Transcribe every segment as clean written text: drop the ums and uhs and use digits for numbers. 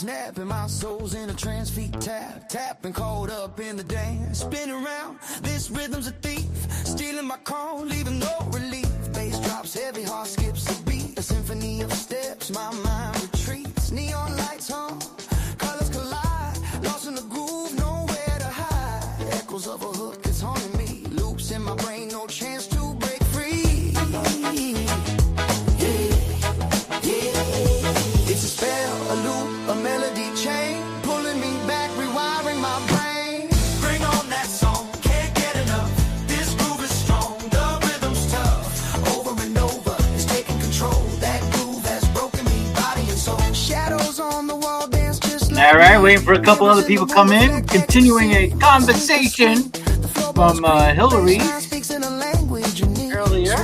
snapping, my soul's in a trance, feet tapping, caught up in the dance, spinning around. This rhythm's a thief, stealing my crown, leaving no relief. Bass drops heavy, heart skips a beat, a symphony of steps, my mind retreats. Neon lights on, colors collide, lost in the groove, nowhere to hide. Echoes of a hook that's haunting me, loops in my brain, no chance to break free. It's a spell, a loop, a melody chain, pulling me back, rewiring my brain. Bring on that song, can't get enough. This groove is strong, the rhythm's tough. Over and over, it's taking control. That groove has broken me, body and soul. Shadows on the wall dance just like. All right, waiting for a couple other people come in. Continuing a conversation from Hillary earlier.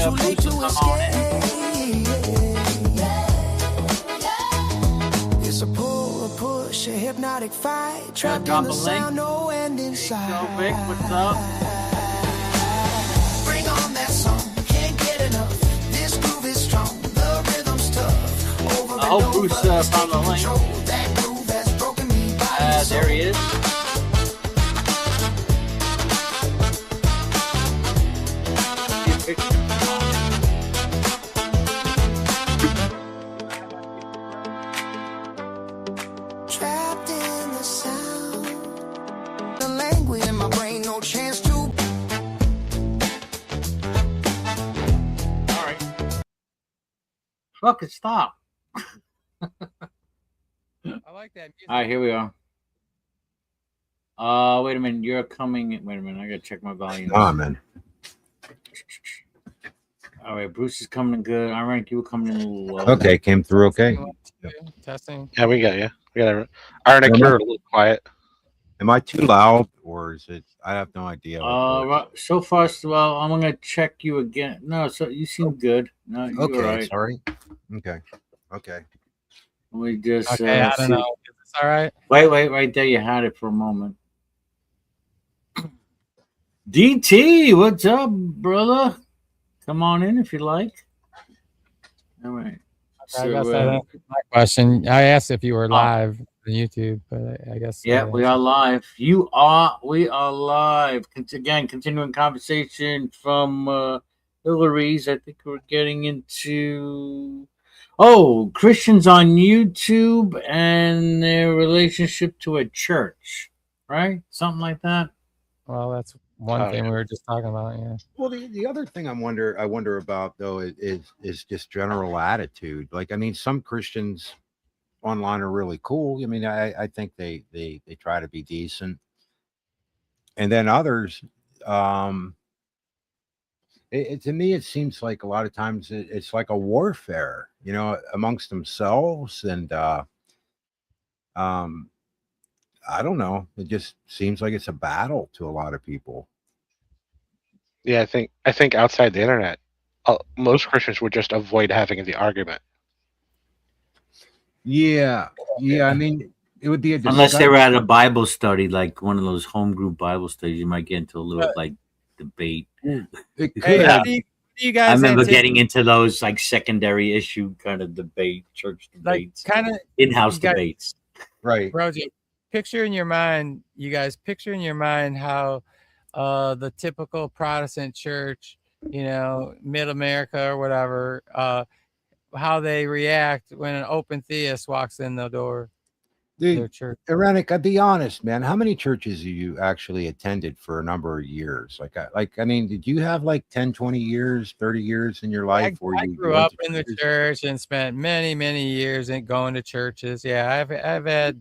Hopefully, Bruce will come on in. It's a pull, a push, a hypnotic fight. Trapped Drop in the a link. sound, no end inside. So, Vic, what's up? Bring on that song, can't get enough. This groove is strong, the rhythm's tough. Over I hope Bruce found the link. That groove has broken me by There he is. Trapped in the sound, the language in my brain, no chance to. All right. Fucking stop. I like that music. All right, here we are. Wait a minute. You're coming. Wait a minute. I gotta check my volume. Oh, man. All right, Bruce is coming in good. I rank you were coming in a little low. Okay, came through okay. Testing. Yeah, we got you. We got it. Arnick, you're a little quiet. Am I too loud, or is it? I have no idea. So far, well, I'm gonna check you again. No, so you seem good. No, you're Okay, right. sorry. Okay. Let me just. Okay, I don't know. Is this all right? Wait, right there. You had it for a moment. DT, what's up, brother? Come on in if you like. All right. I guess that answers my question. I asked if you were live on YouTube, but I guess. Yeah, we are live. We are live. Again, continuing conversation from Hillary's. I think we're getting into Christians on YouTube and their relationship to a church, right? Something like that. Well, that's one thing we were just talking about. Yeah. Well, the other thing I wonder about though is just general attitude. Like, I mean, some Christians online are really cool. I mean, I think they try to be decent, and then others, to me, it seems like a lot of times it's like a warfare, amongst themselves, and I don't know. It just seems like it's a battle to a lot of people. Yeah, I think outside the internet, most Christians would just avoid having the argument. Yeah. I mean, it would be a discussion. Unless they were at a Bible study, like one of those home group Bible studies, you might get into a little debate. It could. Hey, do you guys? I remember getting into those like secondary issue kind of church debates, like kind of in-house debates. Right. Roger, picture in your mind how the typical Protestant church, mid-America or whatever, how they react when an open theist walks in the door. Dude, Irenic, I'd be honest, man. How many churches have you actually attended for a number of years? I mean, did you have like 10, 20 years, 30 years in your life where you grew up in the church and spent many, many years in going to churches? Yeah, I've had,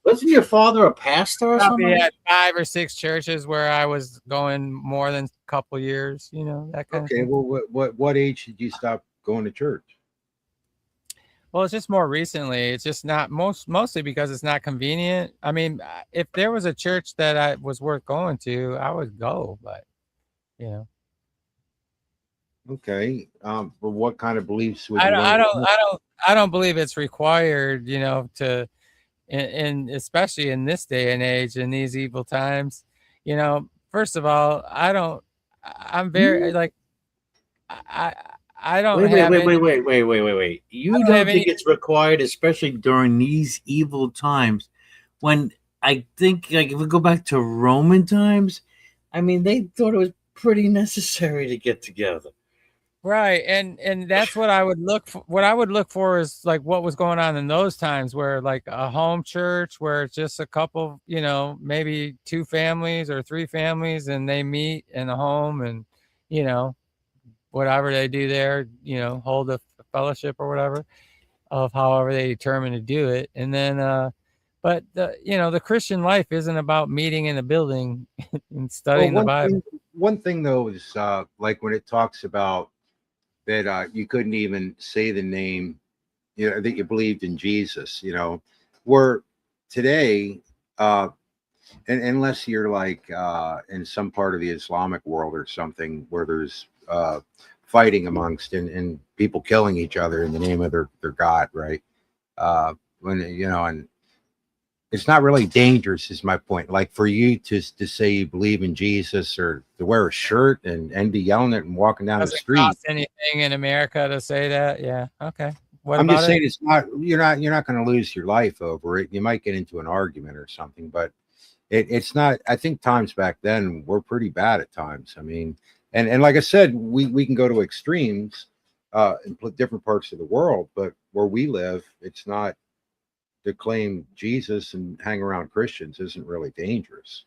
Wasn't your father a pastor or something? Probably had 5 or 6 churches where I was going more than a couple years, that kind of thing. Well, what age did you stop going to church? Well, it's just more recently. It's just not mostly because it's not convenient. I mean, if there was a church that I was worth going to, I would go, but Okay. But what kind of beliefs would I don't believe it's required, to and especially in this day and age, in these evil times. First of all, I'm very I don't Wait, have any. wait. You don't don't have think any. it's required, especially during these evil times, when I think, like, if we go back to Roman times, I mean, they thought it was pretty necessary to get together. Right, and that's what I would look for. What I would look for is like what was going on in those times, where like a home church, where it's just a couple, maybe 2 families or 3 families, and they meet in a home, and you know, whatever they do there, hold a fellowship or whatever, of however they determine to do it, and then, but the Christian life isn't about meeting in a building and Well, studying the Bible. one thing though is like when it talks about that you couldn't even say the name, that you believed in Jesus, where today, and unless you're like in some part of the Islamic world or something where there's fighting amongst and people killing each other in the name of their God, right? When and it's not really dangerous, is my point. Like for you to say you believe in Jesus or to wear a shirt and be yelling it and walking down the Doesn't street. cost anything in America to say that. Yeah. Okay. What I'm about just saying it? it's not you're not going to lose your life over it. You might get into an argument or something, but it's not. I think times back then were pretty bad at times. I mean, and like I said, we can go to extremes in different parts of the world, but where we live, it's not. To claim Jesus and hang around Christians isn't really dangerous.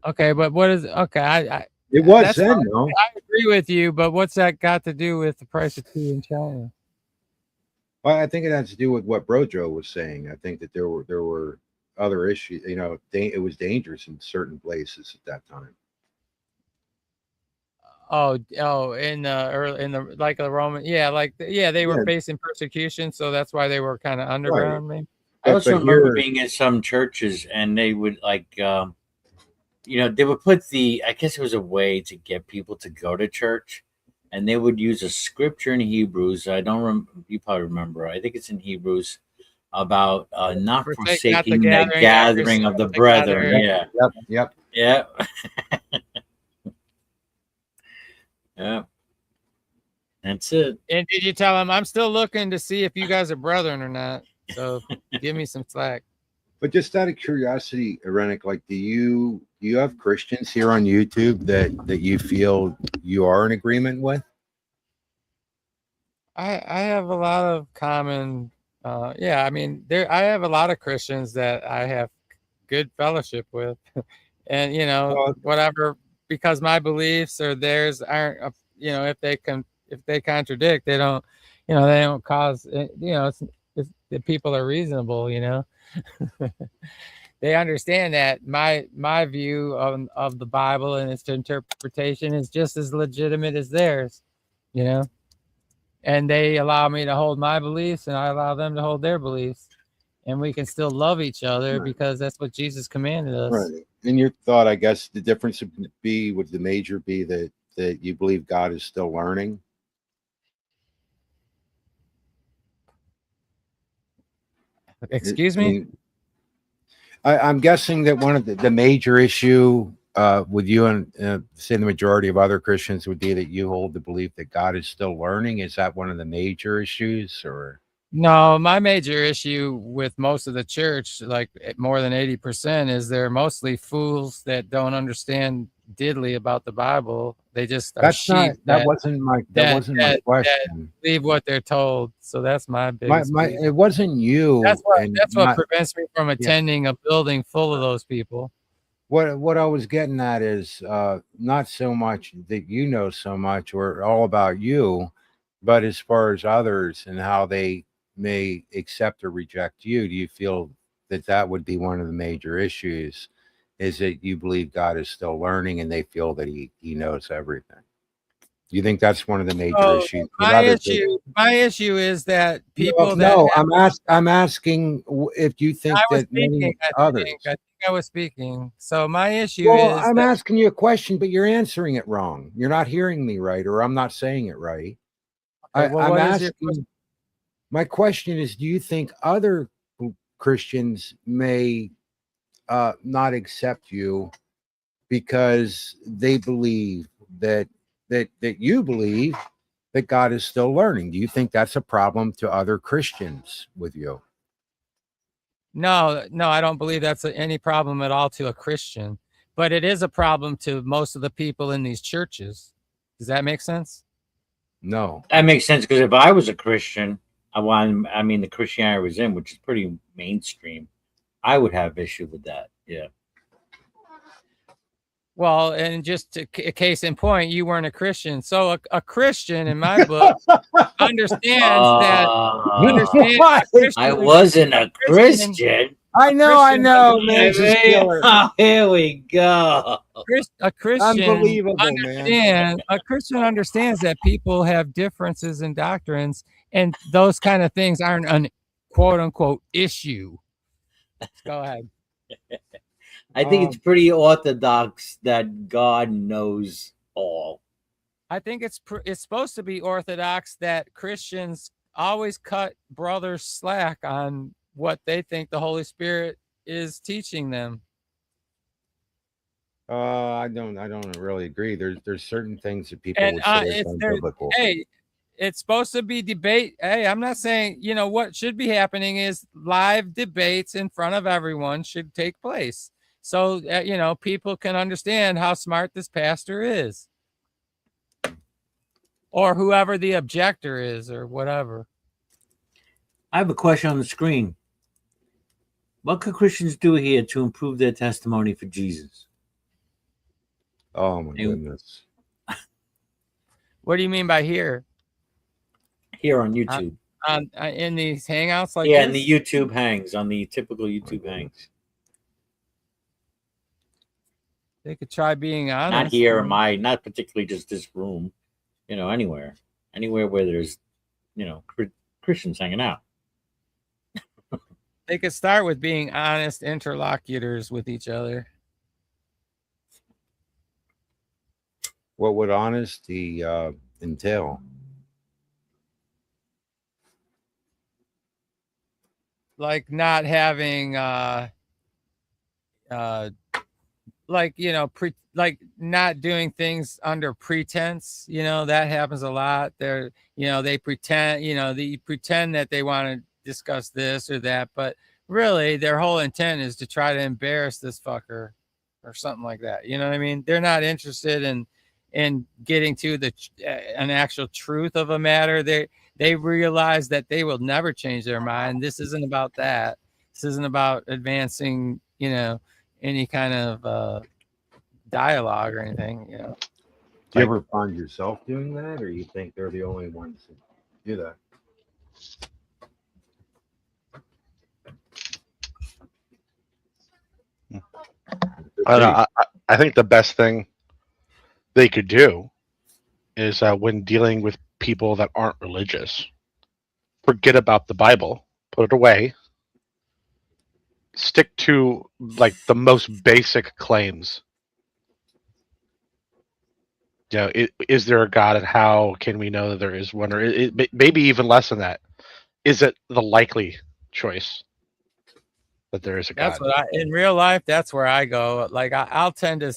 Okay, but what is okay? It was That's then, fine. though. I agree with you, but what's that got to do with the price of tea in China? Well, I think it has to do with what Brojo was saying. I think that there were other issues. It was dangerous in certain places at that time. In the like the Roman, they were Yeah, facing persecution, so that's why they were kind of right. underground, maybe. I also But remember here, being in some churches, and they would like, they would put I guess it was a way to get people to go to church, and they would use a scripture in Hebrews. I don't you probably remember. I think it's in Hebrews about not Forsake not the forsaking the gathering of gathering of yourselves the brethren. together. Yeah, yep. yeah, yeah. That's it. And did you tell them I'm still looking to see if you guys are brethren or not? So give me some slack. But just out of curiosity, Irenic, like, do you have Christians here on YouTube that you feel you are in agreement with? I have a lot of common. I mean, I have a lot of Christians that I have good fellowship with, and Well, whatever, because my beliefs or theirs aren't. If they contradict, they don't. They don't cause. It's the people are reasonable. They understand that my view of the Bible and its interpretation is just as legitimate as theirs. And they allow me to hold my beliefs, and I allow them to hold their beliefs, and we can still love each other because that's what Jesus commanded us. right. In your thought, I guess the difference would the major be that you believe God is still learning. Excuse me? I'm guessing that one of the major issue with you and say the majority of other Christians would be that you hold the belief that God is still learning. Is that one of the major issues, or? No, my major issue with most of the church, like more than 80%, is they're mostly fools that don't understand diddly about the Bible. They just are sheep. That wasn't my question. That believe what they're told. So that's my biggest. It wasn't you. That's what prevents me from attending a building full of those people. What I was getting at is not so much that you know so much or all about you, but as far as others and how they may accept or reject you. Do you feel that would be one of the major issues? Is that you believe God is still learning and they feel that he knows everything? Do you think that's one of the major issues? My issue is that people I'm asking if you think that many others. I think I was speaking. So my issue is I'm asking you a question, but you're answering it wrong. You're not hearing me right, or I'm not saying it right. I'm asking. My question is, do you think other Christians may not accept you because they believe that you believe that God is still learning. Do you think that's a problem to other Christians with you? No, I don't believe that's any problem at all to a Christian, but it is a problem to most of the people in these churches. Does that make sense? No. That makes sense, because if I was a Christian, I mean, the Christianity I was in, which is pretty mainstream, I would have issue with that. Yeah. Well, and just a case in point, you weren't a Christian. So a Christian, in my book, understands that. Understand, I wasn't a Christian. I know, man. Just killer. Oh, here we go. A Christian Unbelievable, man. A Christian understands that people have differences in doctrines, and those kind of things aren't an quote unquote issue. Go ahead. I think it's pretty orthodox that God knows all. I think it's supposed to be orthodox that Christians always cut brothers slack on what they think the Holy Spirit is teaching them. I don't really agree. There's certain things that people would say is unbiblical. Hey, it's supposed to be debate. Hey, I'm not saying, what should be happening is live debates in front of everyone should take place. So, people can understand how smart this pastor is. Or whoever the objector is or whatever. I have a question on the screen. What could Christians do here to improve their testimony for Jesus? Oh, my goodness. What do you mean by here? Here on YouTube. In these hangouts like in this? the YouTube hangs, on the typical YouTube hangs. They could try being honest. Not here, not particularly just this room. Anywhere where there's, Christians hanging out. They could start with being honest interlocutors with each other. What would honesty entail? Like not having not doing things under pretense, that happens a lot. They pretend, they pretend that they want to discuss this or that, but really their whole intent is to try to embarrass this fucker or something like that. You know what I mean? They're not interested in getting to an actual truth of a matter. They realize that they will never change their mind. This isn't about that. This isn't about advancing, any kind of dialogue or anything. Do you ever find yourself doing that, or you think they're the only ones who do that? I think the best thing they could do is when dealing with people that aren't religious, forget about the Bible, put it away, stick to the most basic claims. Is there a God, and how can we know that there is one? Or maybe even less than that. Is it the likely choice that there is a God? That's what in real life, that's where I go. I'll tend to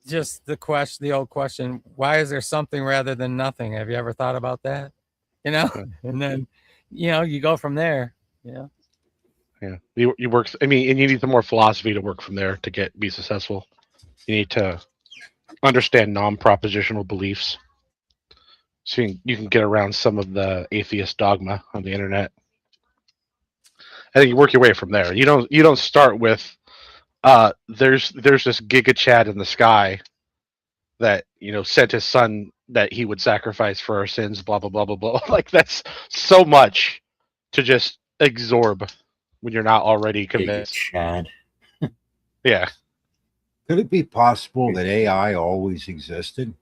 just the old question, why is there something rather than nothing? Have you ever thought about that? And then, you go from there, Yeah. You work, and you need some more philosophy to work from there to be successful. You need to understand non-propositional beliefs, so you can get around some of the atheist dogma on the internet. I think you work your way from there. You don't start with there's this Giga Chad in the sky that sent his son that he would sacrifice for our sins, blah blah blah blah blah. That's so much to just absorb when you're not already convinced. Giga Chad. Yeah. Could it be possible that AI always existed?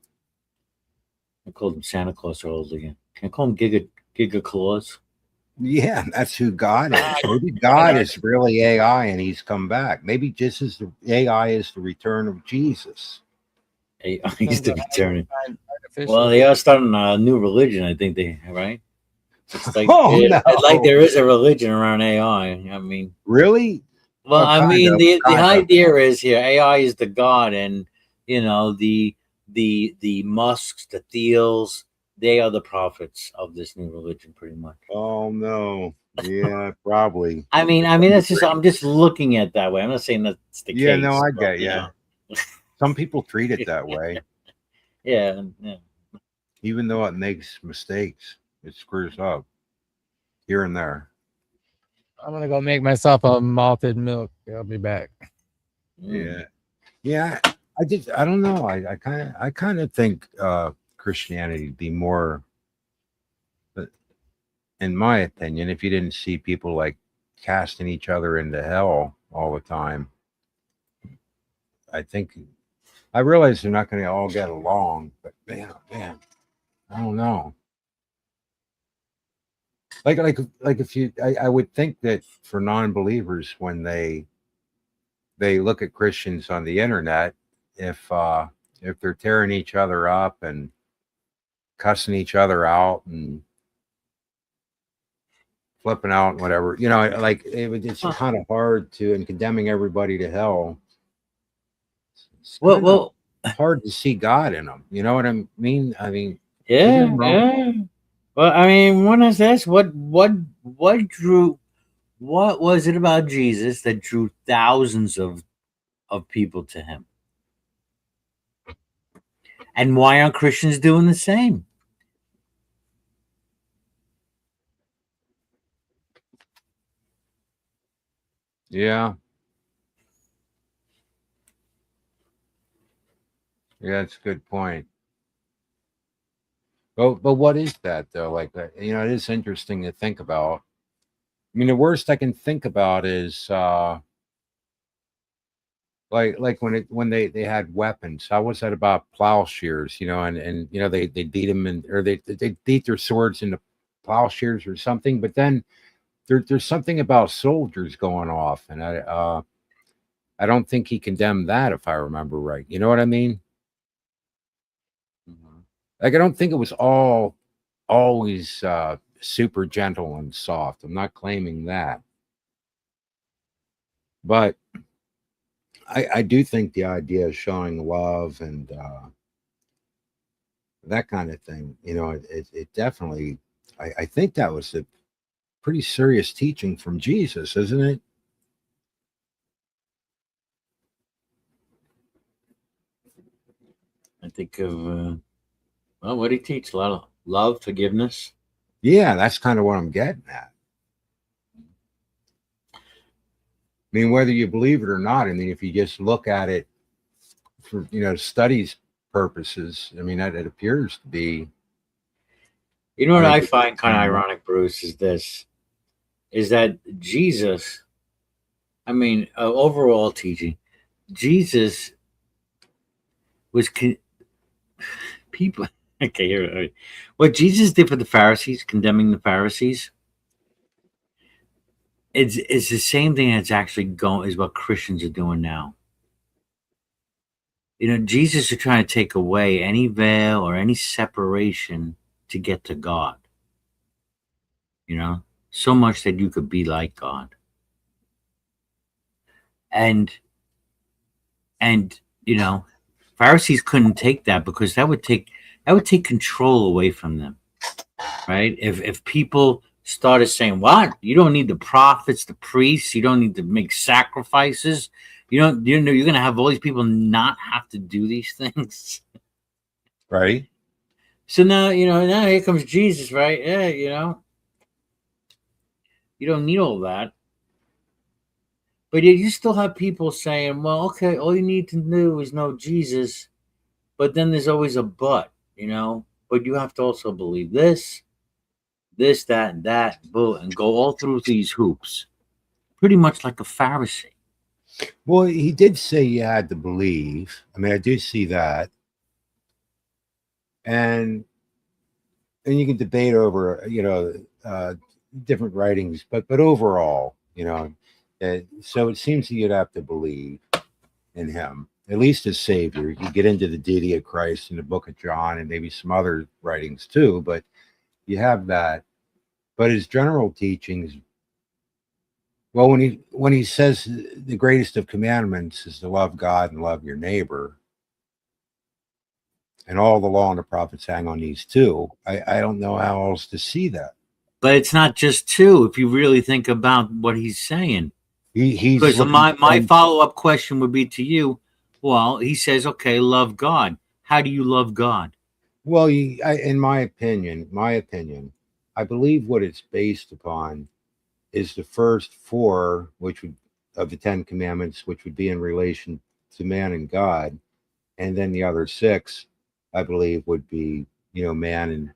I called him Santa Claus earlier. Can I call him Giga Claus? Yeah, that's who God is. Maybe God is really AI and he's come back. Maybe just as the AI is the return of Jesus. AI is the return. Well, they are starting a new religion, I think right? It's like there is a religion around AI. I mean, really? Well, the idea is here AI is the God, and the the Musks, the Thiels, they are the prophets of this new religion, pretty much. Oh no. Yeah, probably. I mean, that's just I'm just looking at it that way. I'm not saying that's the Yeah, no, case, I but get you. Some people treat it that way, yeah, yeah. even though it makes mistakes. It screws up here and there. I'm gonna go make myself a malted milk. I'll be back. Mm. Yeah. I don't know. I kind of think Christianity would be more, uh, in my opinion, if you didn't see people like casting each other into hell all the time. I think I realize they're not going to all get along, but man, I don't know. Like if you, I would think that for non-believers, when they look at Christians on the internet, if they're tearing each other up and cussing each other out and flipping out and whatever, like it's Huh. kind of hard to, and condemning everybody to hell. It's Well, kind of well, hard to see God in them. You know what I mean? I mean, maybe yeah, I'm wrong. yeah. Well, I mean, when I this, what was it about Jesus that drew thousands of people to him? And why aren't Christians doing the same? Yeah, yeah, that's a good point. But what is that though? Like that, it is interesting to think about. I mean, the worst I can think about is like when they had weapons. How was that about plowshares? And they beat them, or they beat their swords into plowshares or something. But then there's something about soldiers going off, and I don't think he condemned that, if I remember right. You know what I mean? Mhm. Like I don't think it was all always super gentle and soft. I'm not claiming that, but I do think the idea of showing love and that kind of thing, it definitely, I think that was a pretty serious teaching from Jesus, isn't it? I think of well, what did he teach? A lot of love, forgiveness. Yeah, that's kind of what I'm getting at. I mean, whether you believe it or not, I mean, if you just look at it for studies purposes, I mean, that it appears to be. You know I what think I it's find kind of Mhm. ironic, Bruce, is that Jesus. I mean, overall teaching, Jesus was people. Okay, here. What Jesus did for the Pharisees, condemning the Pharisees, it's the same thing that's actually going is what Christians are doing now. Jesus is trying to take away any veil or any separation to get to God. So much that you could be like God, and and Pharisees couldn't take that because that would take control away from them, right? If people started saying, "What? You don't need the prophets, the priests. You don't need to make sacrifices. You don't. You're going to have all these people not have to do these things." Right. So now here comes Jesus, right? Yeah, you don't need all that, but yet you still have people saying, "Well, okay, all you need to do is know Jesus," but then there's always a but. But you have to also believe this, that, and that, and go all through these hoops, pretty much like a Pharisee. Well, he did say you had to believe. I mean, I do see that, and you can debate over different writings, but overall, so it seems that you'd have to believe in him, at least as Savior. You get into the deity of Christ in the Book of John and maybe some other writings too, but you have that. But his general teachings, well, when he says the greatest of commandments is to love God and love your neighbor, and all the law and the prophets hang on these two. I don't know how else to see that. But it's not just two. If you really think about what he's saying, He's because looking my from- follow up question would be to you. Well, he says, okay, love God. How do you love God? well, in my opinion, I believe what it's based upon is the first four, which would of the 10 commandments, which would be in relation to man and God, and then the other six, I believe, would be man and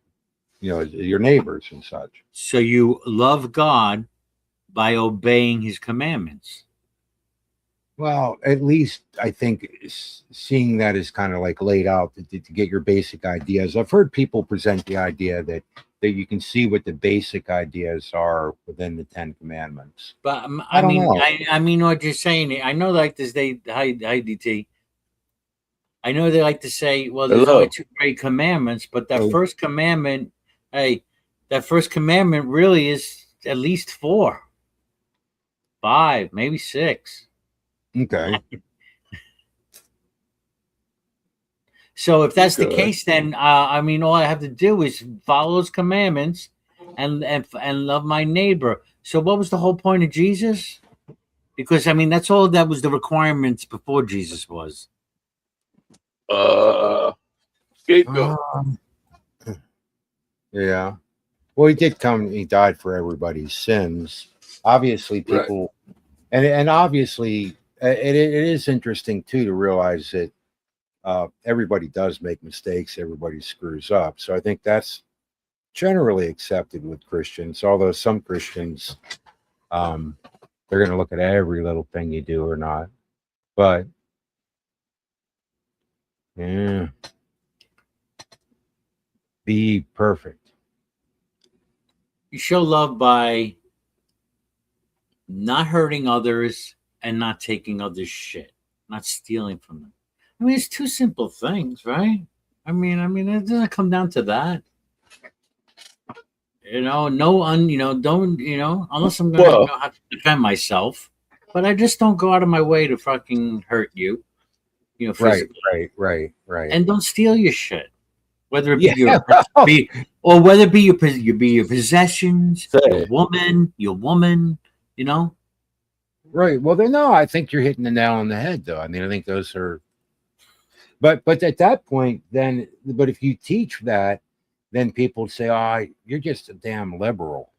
your neighbors and such. So you love God by obeying his commandments. Well, at least I think seeing that is kind of like laid out to get your basic ideas. I've heard people present the idea that you can see what the basic ideas are within the 10 commandments. But I don't know. I mean what you're saying. I know like this. Hi DT. I know they like to say, well, there's Hello. only two great commandments, but that Oh. first commandment, that first commandment really is at least 4, 5, maybe 6. Okay. So if that's the Okay. case, then I mean, all I have to do is follow those commandments and love my neighbor. So what was the whole point of Jesus? Because I mean, that's all that was the requirements before Jesus was. Scapegoat. Yeah. Well, he did come. He died for everybody's sins. Obviously, Right. people, and obviously, it is interesting too to realize that everybody does make mistakes. Everybody screws up. So I think that's generally accepted with Christians. Although some Christians, they're going to look at every little thing you do or not. But yeah, be perfect. You show love by not hurting others and not taking others' shit, not stealing from them. I mean, it's two simple things, right? I mean, it doesn't come down to that. Don't, unless I'm going to have to defend myself. But I just don't go out of my way to fucking hurt you, Right, physically. right. And don't steal your shit, whether it be Yeah. whether it be your possessions, Say. your woman, Right. Well, no, I think you're hitting the nail on the head, though. I mean, I think those are. But at that point, then, but if you teach that, then people say, "Oh, you're just a damn liberal,"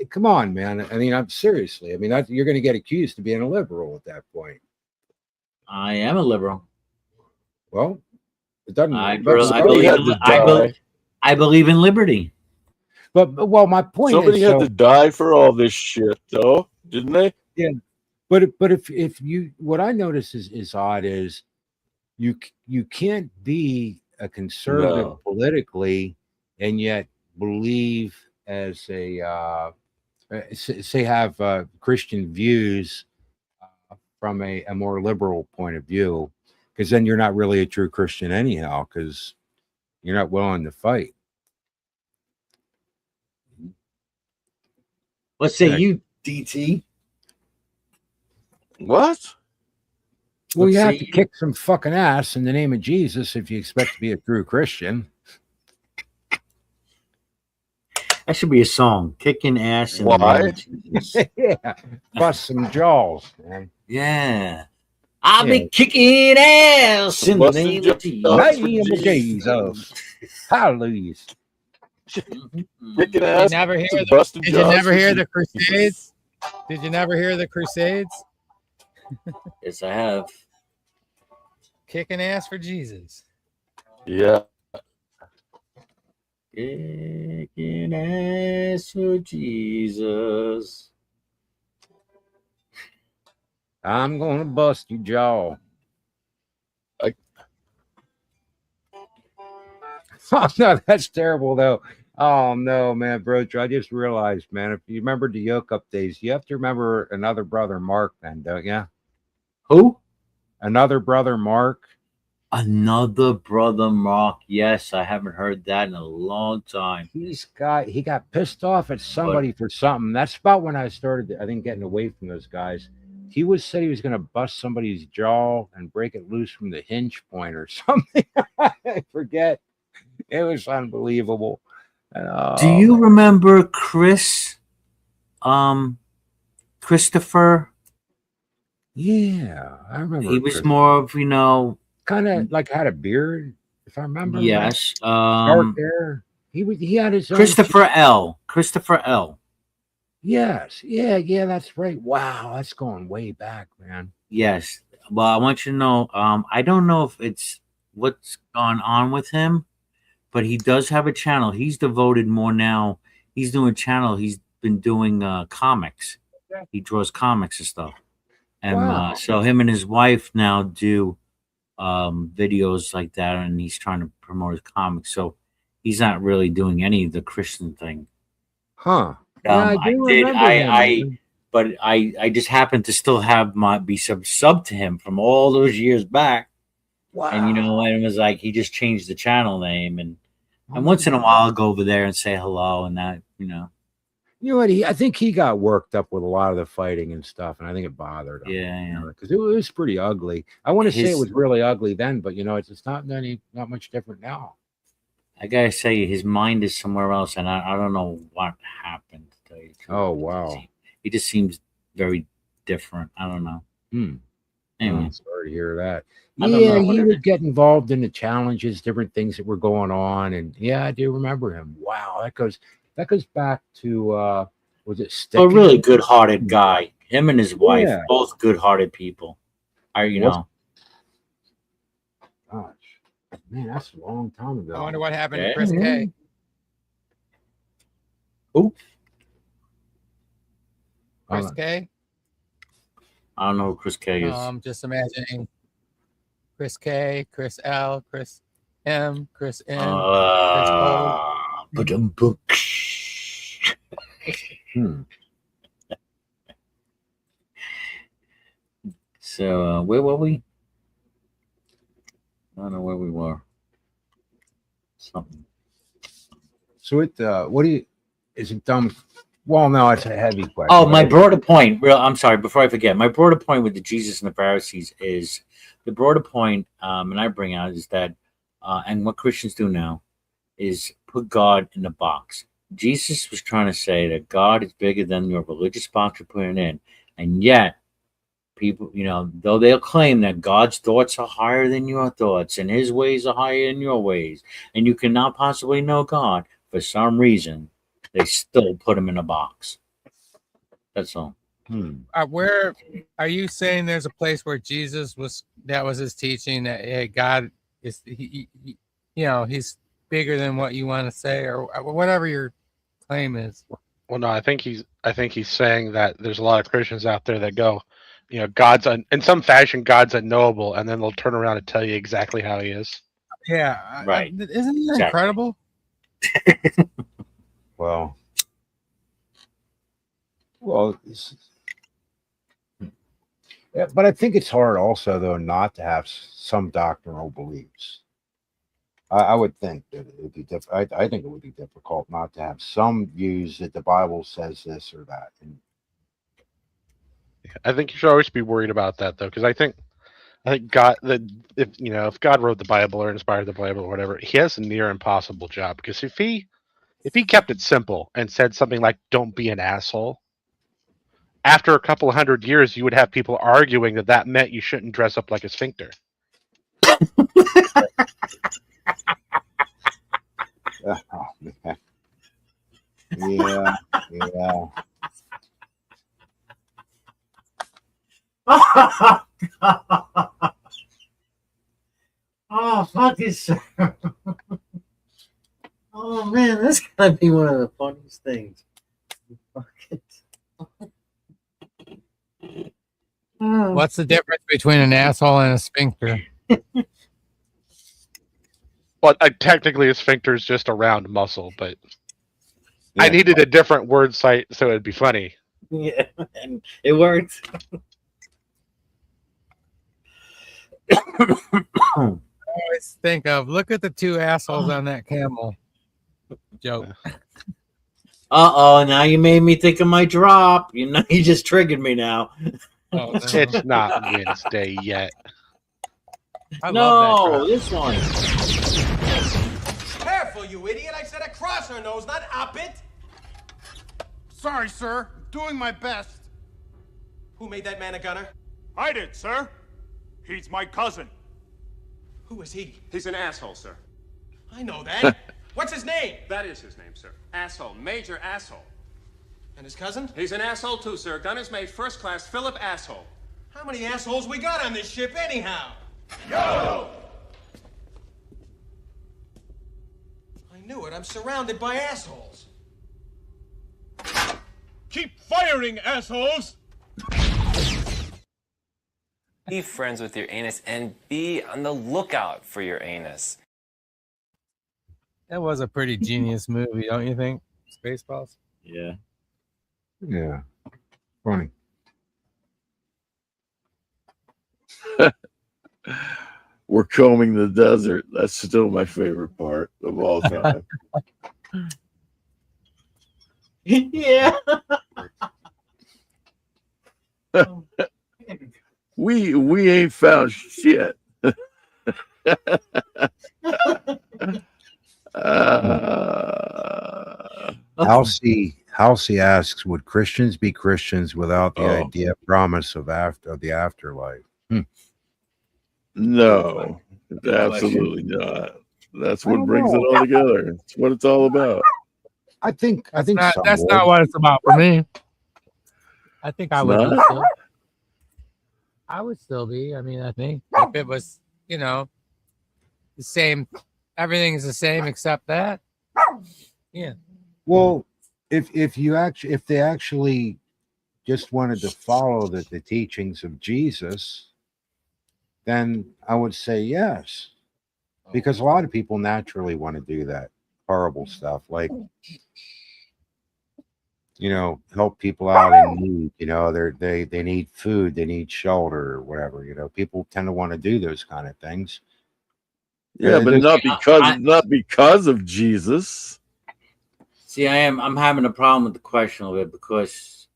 Come on, man. I mean, I'm seriously. I mean, you're going to get accused of being a liberal at that point. I am a liberal. Well, it doesn't. I Somebody had to die. believe in liberty. But my point Somebody is, had to die for all this shit, though, didn't they? Yeah. But if you, what I notice is odd is you can't be a conservative politically and yet believe as a say have Christian views from a more liberal point of view, because then you're not really a true Christian anyhow, because you're not willing to fight. Let's say you, DT. What? Well, Let's you have see. to kick some fucking ass in the name of Jesus if you expect to be a true Christian. That should be a song. Kicking ass in the Why? name of Jesus. Yeah, bust some jaws, man. Yeah. I'll Yeah. be kicking ass in the Busting name of jaws. Jesus. Name of Jesus. Hallelujah. Mhm. Kicking Did ass. you never hear the, busting did you jaws never for hear the Jesus. Crusades? Did you never hear the Crusades? Yes, I have. Kicking ass for Jesus. Yeah. Kicking ass for Jesus. I'm gonna bust your jaw. Oh no, that's terrible though. Oh no, man, bro. I just realized, man, if you remember the yoke up days, you have to remember another brother Mark, then, don't you? Who? Another brother Mark. Another brother Mark. Yes, I haven't heard that in a long time. He got pissed off at somebody for something. That's about when I started, I think, getting away from those guys. he said he was going to bust somebody's jaw and break it loose from the hinge point or something. I forget. It was unbelievable. Do you remember Christopher? Yeah, I remember. He was more of, kind of like had a beard, if I remember. yes. Right. Dark hair. He had his own Christopher L. Christopher L. Yes. Yeah, that's right. Wow, that's going way back, man. Yes. Well, I want you to know, I don't know if it's what's gone on with him, but he does have a channel. He's devoted more now. He's doing a channel. He's been doing comics. He draws comics and stuff. And Wow. so him and his wife now do videos like that, and he's trying to promote his comics. So he's not really doing any of the Christian thing. Huh. Yeah, but I just happened to still have be sub to him from all those years back. Wow. And and it was like he just changed the channel name, and once in a while I'll go over there and say hello and that. You know what? I think he got worked up with a lot of the fighting and stuff, and I think it bothered him. Yeah. Because it was pretty ugly. I want to say it was really ugly then, but it's not much different now. I gotta say, his mind is somewhere else, and I don't know what happened. To tell you the truth. Oh wow! He just seems very different. I don't know. Anyway, I'm sorry to hear that. Yeah, he would get involved in the challenges, different things that were going on, and yeah, I do remember him. Wow, that goes back to was it Sticky? A really good-hearted guy. Him and his wife, both good-hearted people. Gosh, man, that's a long time ago. I wonder what happened to Chris K. Who? Chris K. I don't know who Chris K is. I'm just imagining Chris K, Chris L, Chris M, Chris N, Chris O. So where were we? I don't know where we were. Something. So is it dumb? Well, no, it's a heavy question. Oh, my broader point. I'm sorry. Before I forget, my broader point with the Jesus and the Pharisees is the broader point, and I bring out is that, and what Christians do now is put God in a box. Jesus was trying to say that God is bigger than your religious box you're putting in, and yet people, though they'll claim that God's thoughts are higher than your thoughts and His ways are higher than your ways, and you cannot possibly know God, for some reason, they still put Him in a box. That's all. Where are you saying there's a place where Jesus that was His teaching that God is He's bigger than what you want to say or whatever your claim is? Well, no, I think he's saying that there's a lot of Christians out there that go, God's in some fashion, God's unknowable, and then they'll turn around and tell you exactly how He is. Yeah, right. Isn't that incredible? Well, yeah, but I think it's hard also, though, not to have some doctrinal beliefs. I would think that it would be difficult. I think it would be difficult not to have some views that the Bible says this or that. And I think you should always be worried about that, though, because I think God, if God wrote the Bible or inspired the Bible or whatever, He has a near impossible job. Because if he kept it simple and said something like "Don't be an asshole," after a couple of 100 years, you would have people arguing that meant you shouldn't dress up like a sphincter. Oh, man. Yeah. Oh, fuck this. Oh, man, that's gotta be one of the funniest things. What's the difference between an asshole and a sphincter? Well, technically, a sphincter is just a round muscle, but I needed a different word site so it'd be funny. Yeah, and it worked. I always think of, look at the two assholes on that camel joke. Uh-oh, now you made me think of my drop. You just triggered me now. Oh, no. It's not Wednesday yet. I love No, that this one. Careful, you idiot! I said across her nose, not up it! Sorry, sir. Doing my best. Who made that man a gunner? I did, sir. He's my cousin. Who is he? He's an asshole, sir. I know that. What's his name? That is his name, sir. Asshole. Major asshole. And his cousin? He's an asshole, too, sir. Gunner's mate, first class, Philip Asshole. How many assholes we got on this ship, anyhow? Yo! I knew it. I'm surrounded by assholes. Keep firing, assholes! Be friends with your anus and be on the lookout for your anus. That was a pretty genius movie, don't you think? Spaceballs. Yeah. Yeah. Funny. We're combing the desert. That's still my favorite part of all time. Yeah. We ain't found shit. Halsey asks, would Christians be Christians without the idea promise of the afterlife? No, absolutely not. That's what brings it all together. It's what it's all about. I think That's some not would. what it's about for me. I think I would be not? still. I would still be. I mean, I think if it was, the same, everything's the same except that. Yeah. Well, if they actually just wanted to follow the teachings of Jesus, then I would say yes. Because a lot of people naturally want to do that horrible stuff, like help people out in need. They need food, they need shelter, or whatever. People tend to want to do those kind of things. Yeah, but not because of Jesus. See, I'm having a problem with the question a little bit because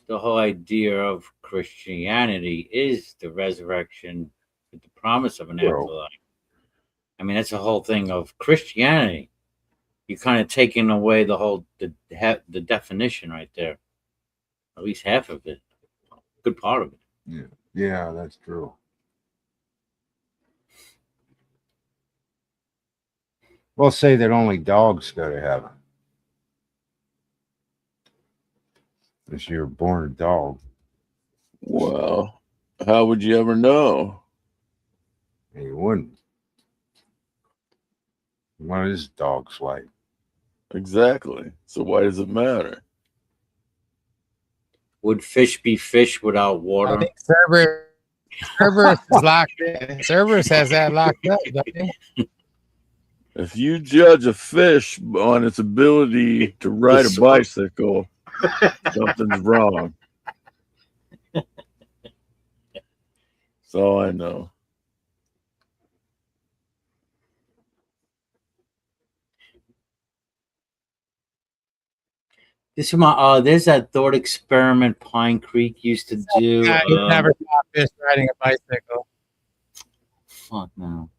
the whole idea of Christianity is the resurrection with the promise of an afterlife. I mean, that's the whole thing of Christianity. You're kind of taking away the definition right there. At least half of it. Good part of it. Yeah, that's true. Well, say that only dogs go to heaven. If you're born a dog. Well, how would you ever know? You wouldn't. What is dogs like? Exactly. So why does it matter? Would fish be fish without I water? think Cerberus is locked in. Cerberus has that locked up, doesn't he? If you judge a fish on its ability to ride a bicycle, something's wrong. That's all I know. This is my there's that thought experiment Pine Creek used to do. Yeah, you never saw fish riding a bicycle. Fuck no.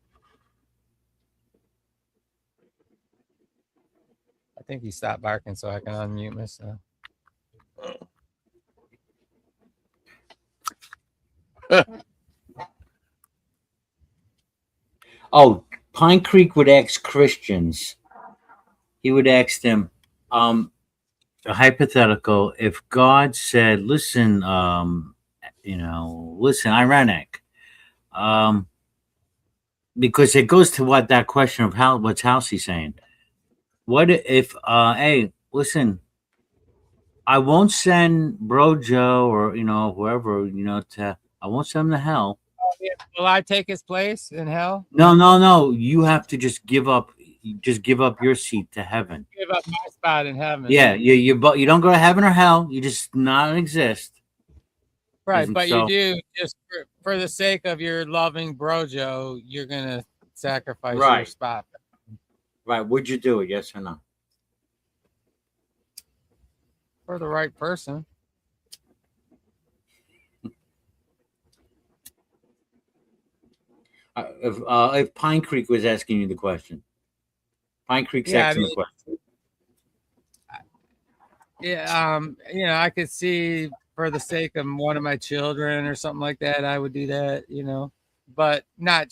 I think he stopped barking so I can unmute myself. Oh, Pine Creek would ask Christians. He would ask them, a hypothetical. If God said, "Listen, listen, Ironic," because it goes to what that question of what's Halsey saying. What if, hey, listen, I won't send Bro Joe or whoever I won't send him to hell. Will I take his place in hell? No. You have to just give up your seat to heaven. Give up my spot in heaven. Yeah, you don't go to heaven or hell. You just not exist. Right, but you do just for the sake of your loving Brojo, you're gonna sacrifice your spot. Right. Would you do it? Yes or no? For the right person. if Pine Creek was asking you the question. Pine Creek's Yeah, I asking mean, the question. yeah, I could see for the sake of one of my children or something like that, I would do that, but not,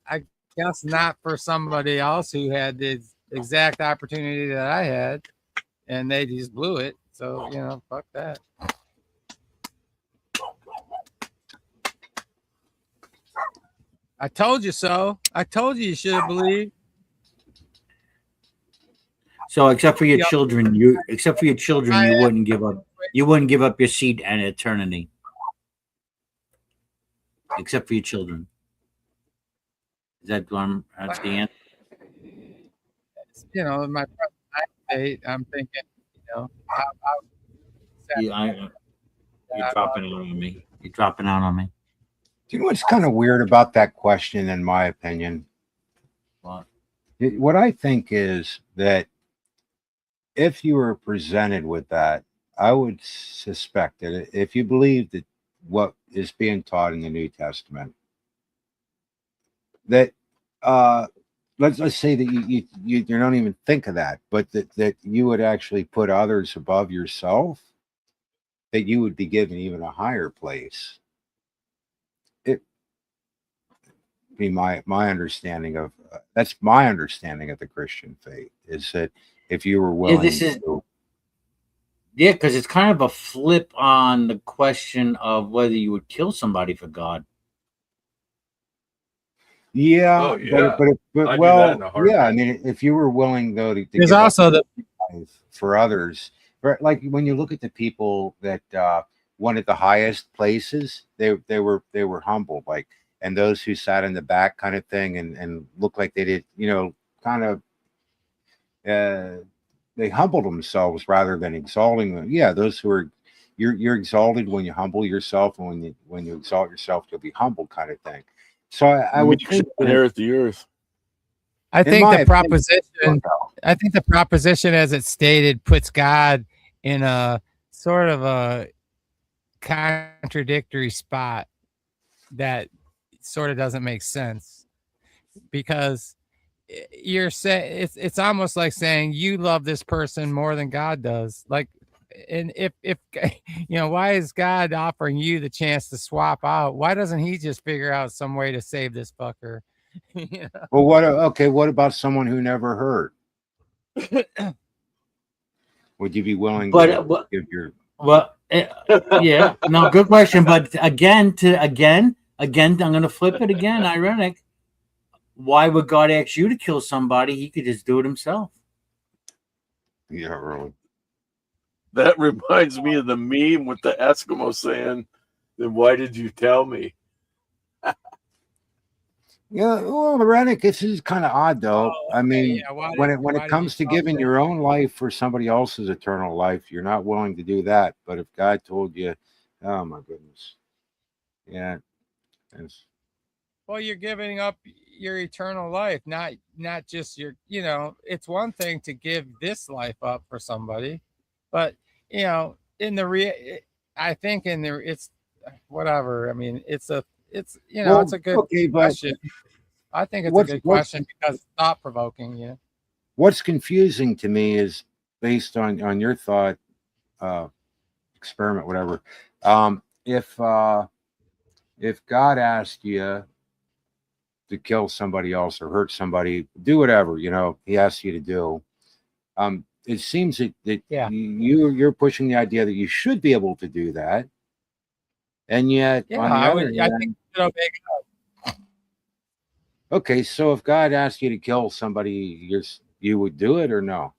I guess not for somebody else who had the exact opportunity that I had and they just blew it. So, fuck that. I told you so. I told you should have believed. So except for your Yep. children, you wouldn't give up. You wouldn't give up your seat and eternity. Except for your children. Is that one? That's the answer. In my present state, I'm thinking, how You're dropping out on me. You're dropping out on me. Do you know what's kind of weird about that question, in my opinion? What? What I think is that if you were presented with that, I would suspect that if you believe that what is being taught in the New Testament, that let's say that you don't even think of that, but that you would actually put others above yourself, that you would be given even a higher place. It be my understanding of that's my understanding of the Christian faith, is that if you were willing because it's kind of a flip on the question of whether you would kill somebody for God. Yeah, Oh, yeah. but I'd do that well, in a heartbeat. yeah. I mean, if you were willing though to There's give also up for others, right? Like when you look at the people that wanted the highest places, they were humble, like, and those who sat in the back, kind of thing, and looked like they did, kind of. They humbled themselves rather than exalting them. Yeah, those who are you're exalted when you humble yourself, and when you exalt yourself, you'll be humbled, kind of thing. So I would think inherit the earth. I think the proposition as it's stated puts God in a sort of a contradictory spot that sort of doesn't make sense, because you're saying it's almost like saying you love this person more than God does. Like, and if why is God offering you the chance to swap out? Why doesn't he just figure out some way to save this fucker? Well, what about someone who never heard? Would you be willing to give your yeah, no, good question. But again, I'm going to flip it again. Ironic. Why would God ask you to kill somebody? He could just do it himself. Yeah, really. That reminds me of the meme with the Eskimo saying, "Then why did you tell me?" Yeah, well, Rennick, this is kind of odd, though. I mean, when it comes to giving your own life for somebody else's eternal life, you're not willing to do that. But if God told you, oh my goodness, yeah, well, you're giving up your eternal life, not just your. It's one thing to give this life up for somebody, but in the I think it's whatever. I mean, it's a good question. I think it's a good question because it's thought provoking. What's confusing to me is, based on your thought experiment, whatever. If God asked you to kill somebody else or hurt somebody, do whatever He asks you to do. It seems that you're pushing the idea that you should be able to do that, and yet on the other hand, I think it'll make it. Okay, so if God asked you to kill somebody, you would do it or no?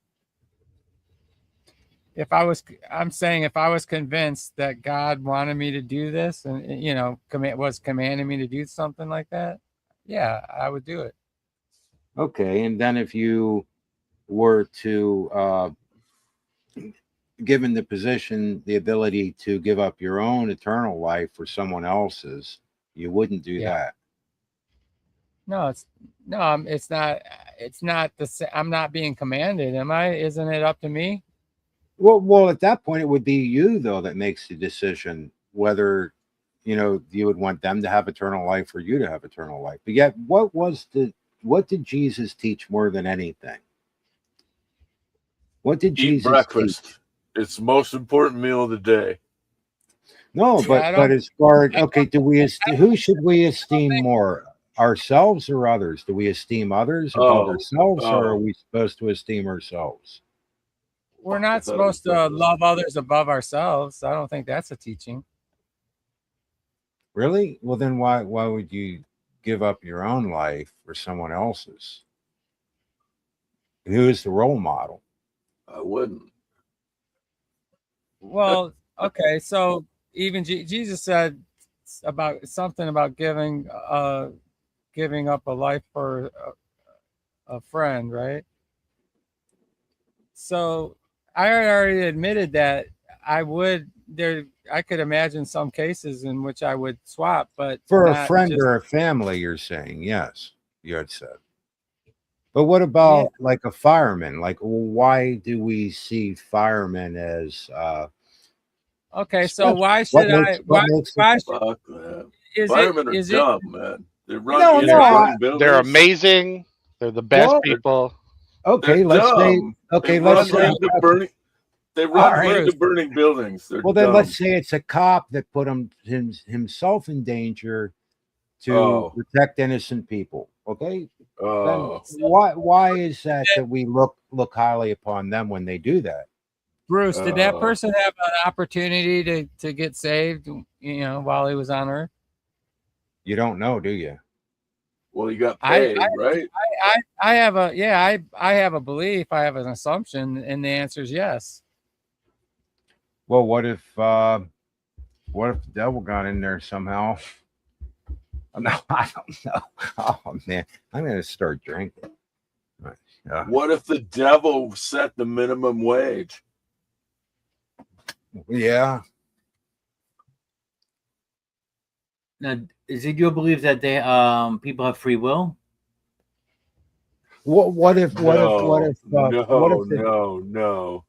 I'm saying if I was convinced that God wanted me to do this, and was commanding me to do something like that, yeah, I would do it. Okay, and then if you were to given the position, the ability to give up your own eternal life for someone else's, you wouldn't do that. No, it's not. It's not the same. I'm not being commanded, am I? Isn't it up to me? Well, at that point, it would be you though that makes the decision whether you would want them to have eternal life or you to have eternal life. But yet, what did Jesus teach more than anything? What did Eat Jesus breakfast. teach? It's the most important meal of the day. No, Yeah, but as far okay, who should we esteem more? Ourselves or others? Do we esteem others above ourselves, or are we supposed to esteem ourselves? we're I not thought it was supposed to love others above ourselves. I don't think that's a teaching. Really? Well, then why would you give up your own life for someone else's? Who is the role model? I wouldn't. Well, okay, so even Jesus said about something about giving up a life for a friend, right? So I already admitted that I could imagine some cases in which I would swap, but For a not friend just, or a family, you're saying, yes, you had said. But what about like a fireman? Like, why do we see firemen as okay, so special? why What should makes I what why makes why it? should, Fuck that. is Firemen are it dumb, man. They run No, into no. burning buildings. They're amazing. They're the best Well, people. okay, They're let's say dumb. okay, They let's run say into burning. They all run right. into burning buildings. They're Well, then dumb. let's say it's a cop that put himself in danger to protect innocent people. Okay, then why is that we look highly upon them when they do that? Bruce, did that person have an opportunity to get saved, while he was on Earth? You don't know, do you? Well, you got paid, right? I have I have a belief, I have an assumption, and the answer is yes. Well, what if the devil got in there somehow? No, I don't know. Oh man, I'm gonna start drinking. What if the devil set the minimum wage? Yeah. Now, is it your belief that they people have free will? What if No.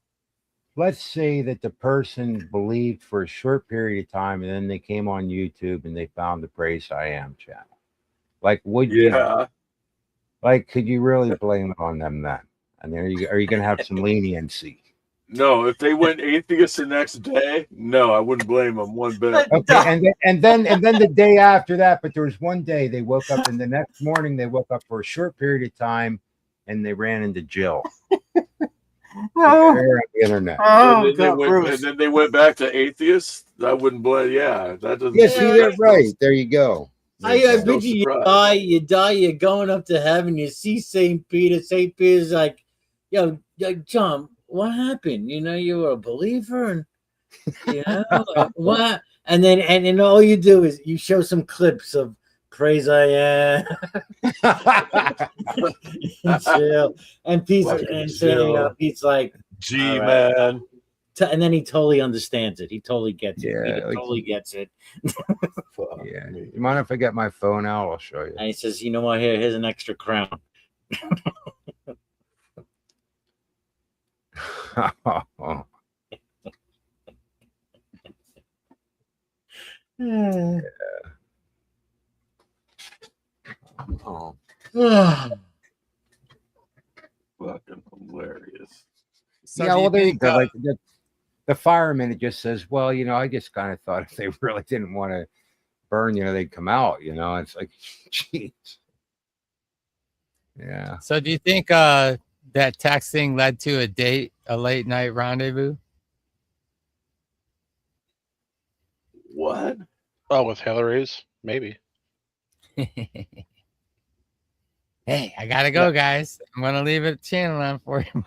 Let's say that the person believed for a short period of time and then they came on YouTube and they found the Praise I Am channel. Like, could you really blame it on them then? And are you going to have some leniency? No, if they went atheist the next day, no, I wouldn't blame them one bit. Okay, and then the day after that, but there was one day they woke up and the next morning they woke up for a short period of time and they ran into Jill. On the internet. And then they went back to atheists. I wouldn't blame. Yeah, that doesn't. Yeah, see, they're right. There you go. I bet you die, you're going up to heaven, you see St. Peter. St. Peter's like, yo, John, what happened? You were a believer, and what? And then all you do is you show some clips of Praise I Am. And Pete's like, G man. And then he totally understands it. He totally gets it. Yeah, He totally gets it. Yeah. You mind if I get my phone out? I'll show you. And he says, you know what? Here's an extra crown. Yeah. Oh. Fucking hilarious. So yeah, do you well, there you think, go. Like the fireman, it just says, well, I just kind of thought if they really didn't want to burn, they'd come out. It's like, jeez. Yeah. So do you think that texting led to a late night rendezvous? What? Oh, with Hillary's? Maybe. Hey, I gotta go, guys. I'm gonna leave a channel on for you.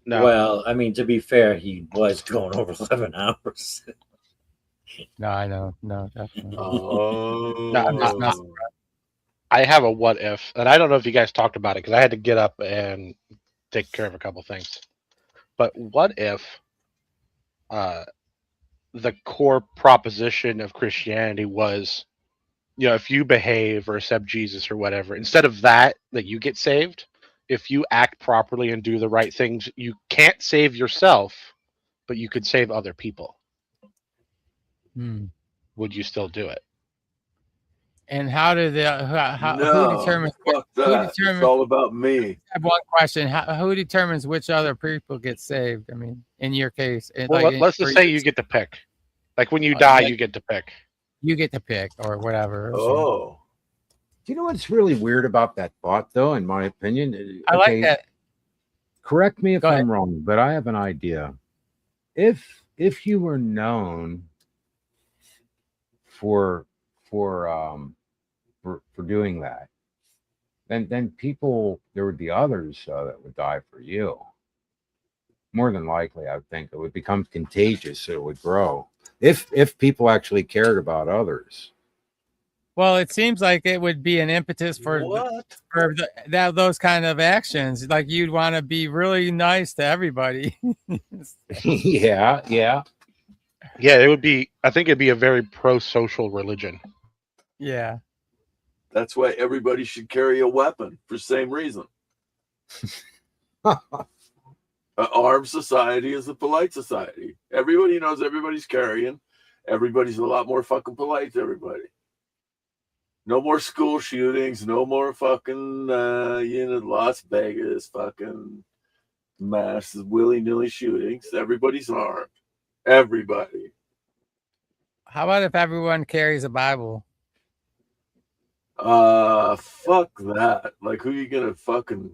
No. Well, I mean, to be fair, he was going over 11 hours. No, I know. No, definitely. Oh. No, I'm not. I have a what if, and I don't know if you guys talked about it because I had to get up and take care of a couple things. But what if the core proposition of Christianity was, if you behave or accept Jesus or whatever, instead of that you get saved, if you act properly and do the right things, you can't save yourself, but you could save other people. Hmm. would you still do it? And how do the No, who determines? fuck Who that. It's determines? all about me. I have one question: who determines which other people get saved? I mean, in your case, Well, let's just say you get to pick. Like when you die, you get to pick. You get to pick or whatever. Oh. Do you know what's really weird about that thought, though? In my opinion, I like that. Correct me if Go ahead. I'm wrong, but I have an idea. If you were known for doing that, then people, there would be others that would die for you. More than likely, I would think it would become contagious, so it would grow. If people actually cared about others. Well, it seems like it would be an impetus for those kind of actions. Like you'd want to be really nice to everybody. Yeah. Yeah, it would be. I think it'd be a very pro-social religion. Yeah. That's why everybody should carry a weapon for the same reason. An armed society is a polite society. Everybody knows everybody's carrying. Everybody's a lot more fucking polite to everybody. No more school shootings. No more fucking, Las Vegas fucking mass willy-nilly shootings. Everybody's armed. Everybody. How about if everyone carries a Bible? Fuck that. Like, who you gonna fucking?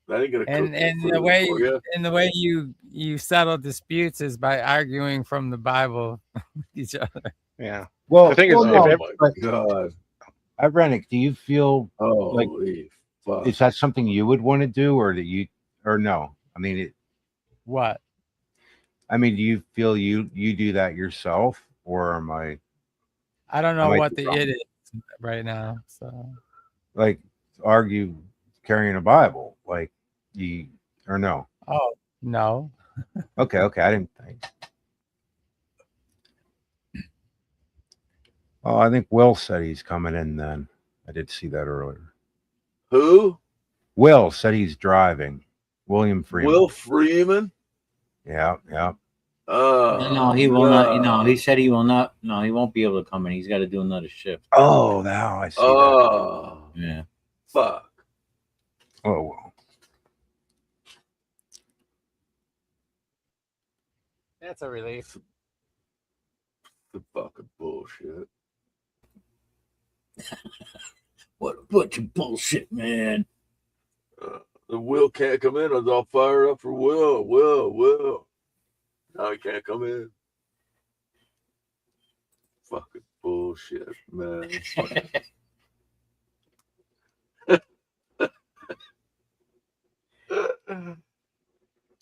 That ain't gonna cook And food the way for you. and the way you settle disputes is by arguing from the Bible with each other. Yeah. Well, the thing is, Oh my god. Ironic. Do you feel like Holy fuck. is that something you would want to do, or no? I mean, What? I mean, do you feel you do that yourself, or am I? I don't know I might what be the wrong. it is right now. So Like argue carrying a Bible, like you or no? oh no. Okay, I didn't think. Oh, I think Will said he's coming in then. I did see that earlier. Who? Will said he's driving. William Freeman. Will Freeman? Yeah. No, he will not. No, he said he will not. No, he won't be able to come in. He's got to do another shift. Oh, now I see that. Oh. Yeah. Fuck. Oh, well. That's a relief. The fucking bullshit. What a bunch of bullshit, man. The Will can't come in. I was all fired up for Will. Now he can't come in. Fucking bullshit, man.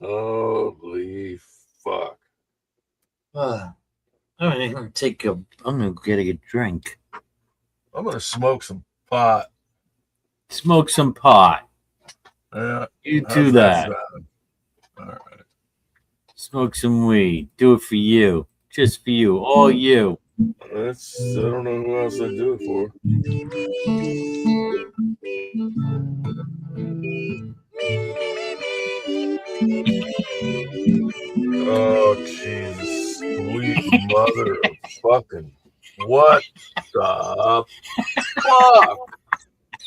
Holy fuck. All right, I'm gonna get a drink. I'm gonna smoke some pot. Smoke some pot. Yeah. You do that. All right. Smoke some weed. Do it for you. Just for you. All you. I don't know who else I'd do it for. Oh, Jesus. Sweet mother of fucking. What the fuck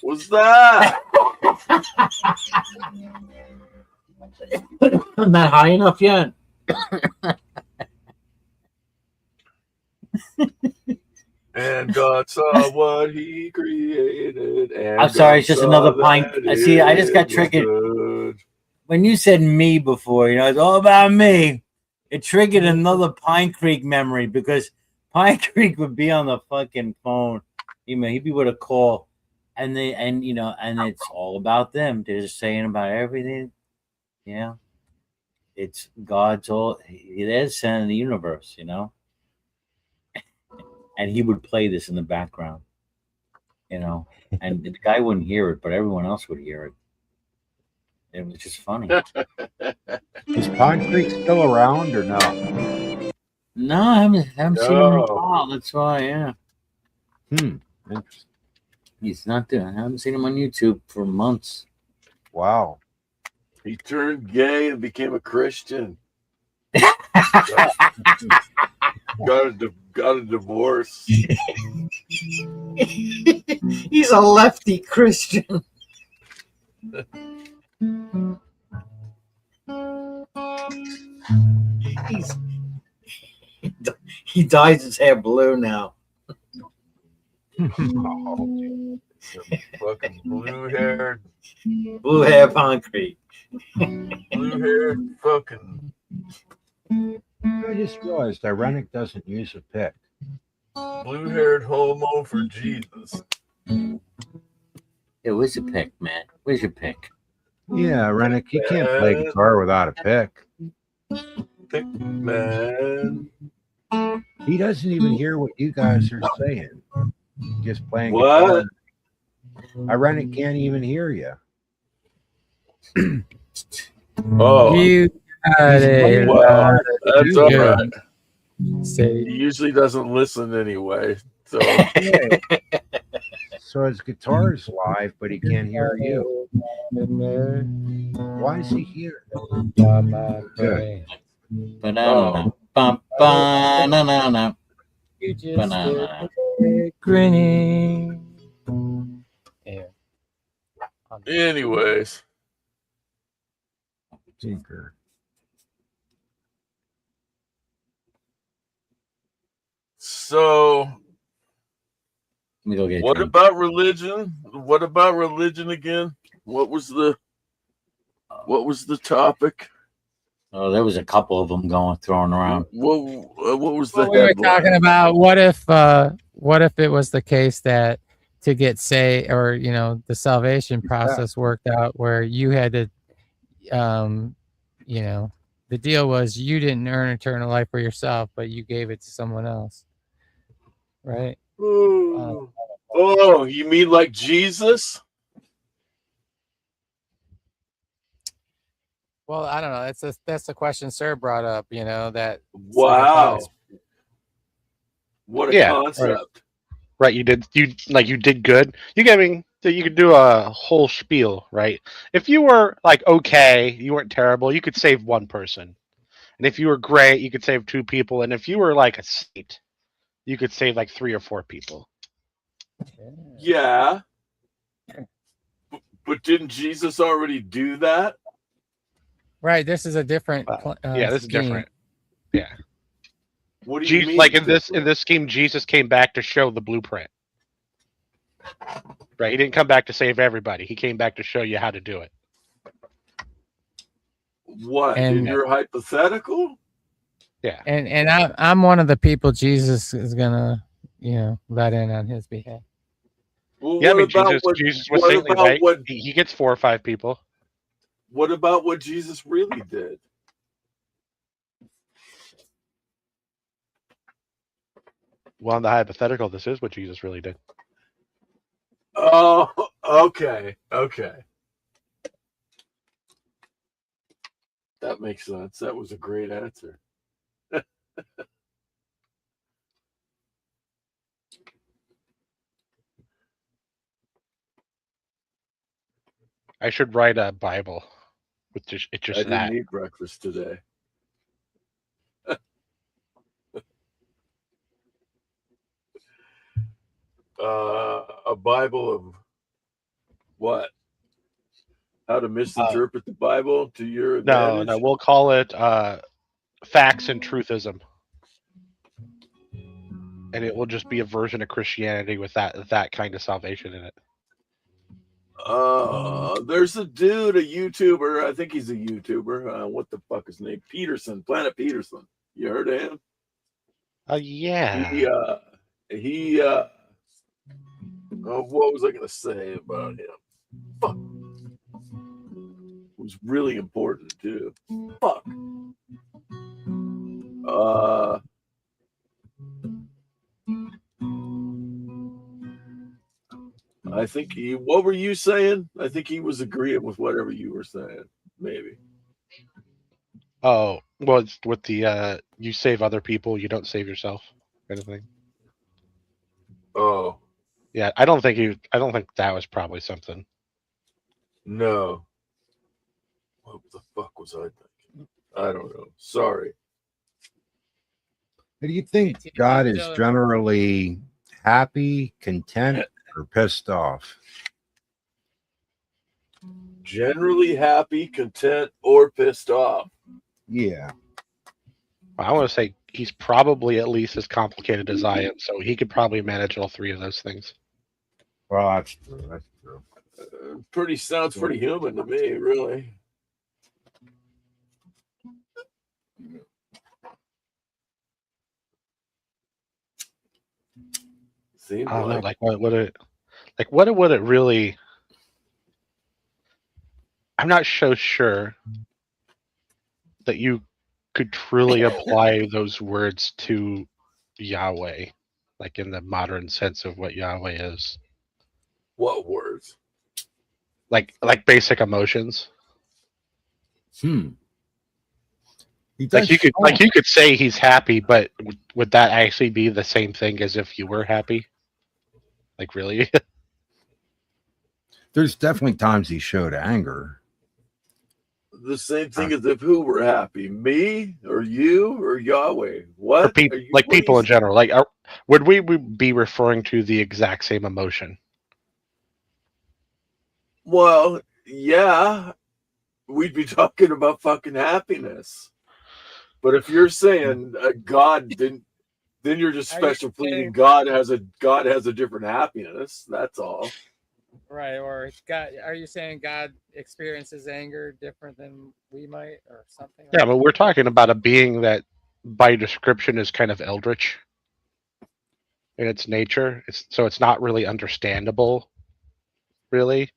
was that? I'm not high enough yet. And God saw what he created. And I'm sorry, it's God just saw another that pint. See, I just got it was triggered. good. When you said me before, it's all about me. It triggered another Pine Creek memory because Pine Creek would be on the fucking phone. He'd be with a call, and it's all about them. They're just saying about everything. Yeah, it's God's all. They're the center of the universe, And he would play this in the background, and the guy wouldn't hear it, but everyone else would hear it. It was just funny. Is Pine Creek still around or no? No, I haven't seen him in a while. That's why, yeah. Interesting. He's not there. I haven't seen him on YouTube for months. Wow. He turned gay and became a Christian. got a divorce. He's a lefty Christian. He's, he dyes his hair blue now. Fucking blue-haired Blue hair concrete. fucking. I just realized Irenic doesn't use a pick. Blue-haired homo for Jesus. Yeah, where's your pick, man? Where's your pick? Yeah, Irenic, you can't play guitar without a pick. Pick man. He doesn't even hear what you guys are saying. Just playing What? guitar. Irenic can't even hear you. Oh, You got it. well, that's all Yeah. right. Say, He usually doesn't listen anyway. So So his guitar is live, but he can't hear you. Why is he here? Good. Banana. Bum, banana. You just Banana. grinning. Yeah. anyways, Tinker. so Let me go get what drunk. about religion? What about religion again? What was the topic? Oh, there was a couple of them thrown around. What was the Well, we were headline? talking about what if it was the case that to get or the salvation process worked out where you had to the deal was you didn't earn eternal life for yourself, but you gave it to someone else, right? Oh, you mean like Jesus? Well, I don't know. That's the question Sir brought up. That Wow, what a Yeah, concept! Right, you did good. You could do a whole spiel, right? If you were like okay, you weren't terrible, you could save one person. And if you were great, you could save two people. And if you were like a saint, you could save like 3 or 4 people. Yeah, but didn't Jesus already do that? Right. This is a different. Yeah, this is scheme. different. Yeah. What do you mean? Like in this scheme, Jesus came back to show the blueprint. Right. He didn't come back to save everybody. He came back to show you how to do it. What? And- in your hypothetical? Yeah. And I'm one of the people Jesus is gonna let in on his behalf. Well, Yeah, I what mean, about Jesus was what saintly, about right? what? He gets 4 or 5 people. What about what Jesus really did? Well, in the hypothetical, this is what Jesus really did. Oh, okay. That makes sense. That was a great answer. I should write a Bible with just I didn't that. eat breakfast today. A Bible of what? How to misinterpret the Bible to your advantage? No, we'll call it facts and truthism. And it will just be a version of Christianity with that kind of salvation in it. There's a dude, a YouTuber. I think he's a YouTuber. What the fuck is his name? Peterson, Planet Peterson. You heard of him? Yeah. What was I gonna say about him? Fuck. It was really important too. Fuck. I think what were you saying? I think he was agreeing with whatever you were saying. Maybe. Oh, well, it's with the you save other people, you don't save yourself kind of thing. Oh. Yeah, I don't think that was probably something. No. What the fuck was I thinking? I don't know. Sorry. Do you think teach God each is other. generally happy, content, or pissed off? Generally happy, content, or pissed off. Yeah. I want to say he's probably at least as complicated as I am, so he could probably manage all three of those things. Well, that's true. That's true. Sounds pretty human to me, really. Seems I don't know, like what would it really? I'm not so sure that you could truly apply those words to Yahweh, like in the modern sense of what Yahweh is. what words? Like basic emotions. He Like does you could say he's happy, but would that actually be the same thing as if you were happy? Like really? There's definitely times he showed anger. The same thing as if who were happy, me or you or Yahweh? What? For people, like people in general, like would we be referring to the exact same emotion? Well, yeah, we'd be talking about fucking happiness. But if you're saying God didn't, then you're just special pleading. God has a different happiness. That's all. Right, or God? Are you saying God experiences anger different than we might, or something? Yeah, but we're talking about a being that, by description, is kind of eldritch in its nature. It's not really understandable, really.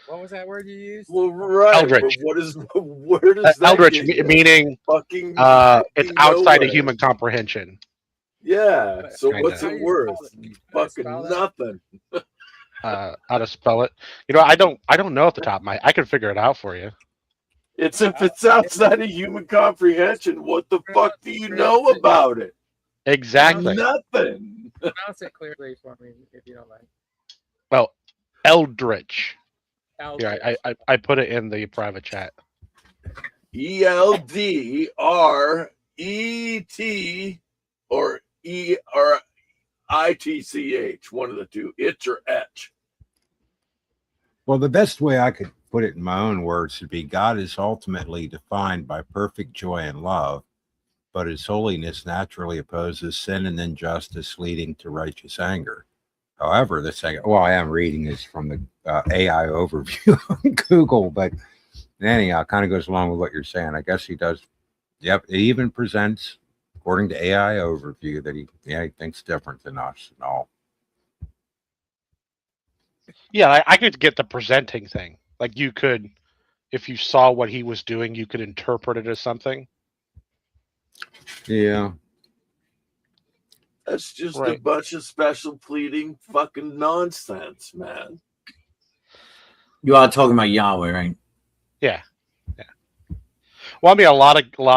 What was that word you used? Well, right. Eldritch. But where does that Eldritch get you? meaning fucking it's outside nowhere. of human comprehension. Yeah. So Kinda. what's it worth? Fucking spell that? nothing. How to spell it? You know, I don't know off the top of my. I can figure it out for you. If it's outside of human comprehension, what the fuck do you know about it? Exactly. Nothing. Pronounce it clearly for me, if you don't mind. Well, eldritch. Eldritch. Yeah, I put it in the private chat. ELDRET or ERITCH, one of the two. Itch or etch. Well, the best way I could put it in my own words would be God is ultimately defined by perfect joy and love, but his holiness naturally opposes sin and injustice, leading to righteous anger. However, I am reading this from the AI overview on Google, but anyhow, it kind of goes along with what you're saying. I guess he does. Yep, it even presents, according to AI overview, that he thinks different than us and all. Yeah, I could get the presenting thing. Like you could, if you saw what he was doing, you could interpret it as something. Yeah. That's just a Right. bunch of special pleading fucking nonsense, man. You are talking about Yahweh, right? Yeah. Well, I mean, a lot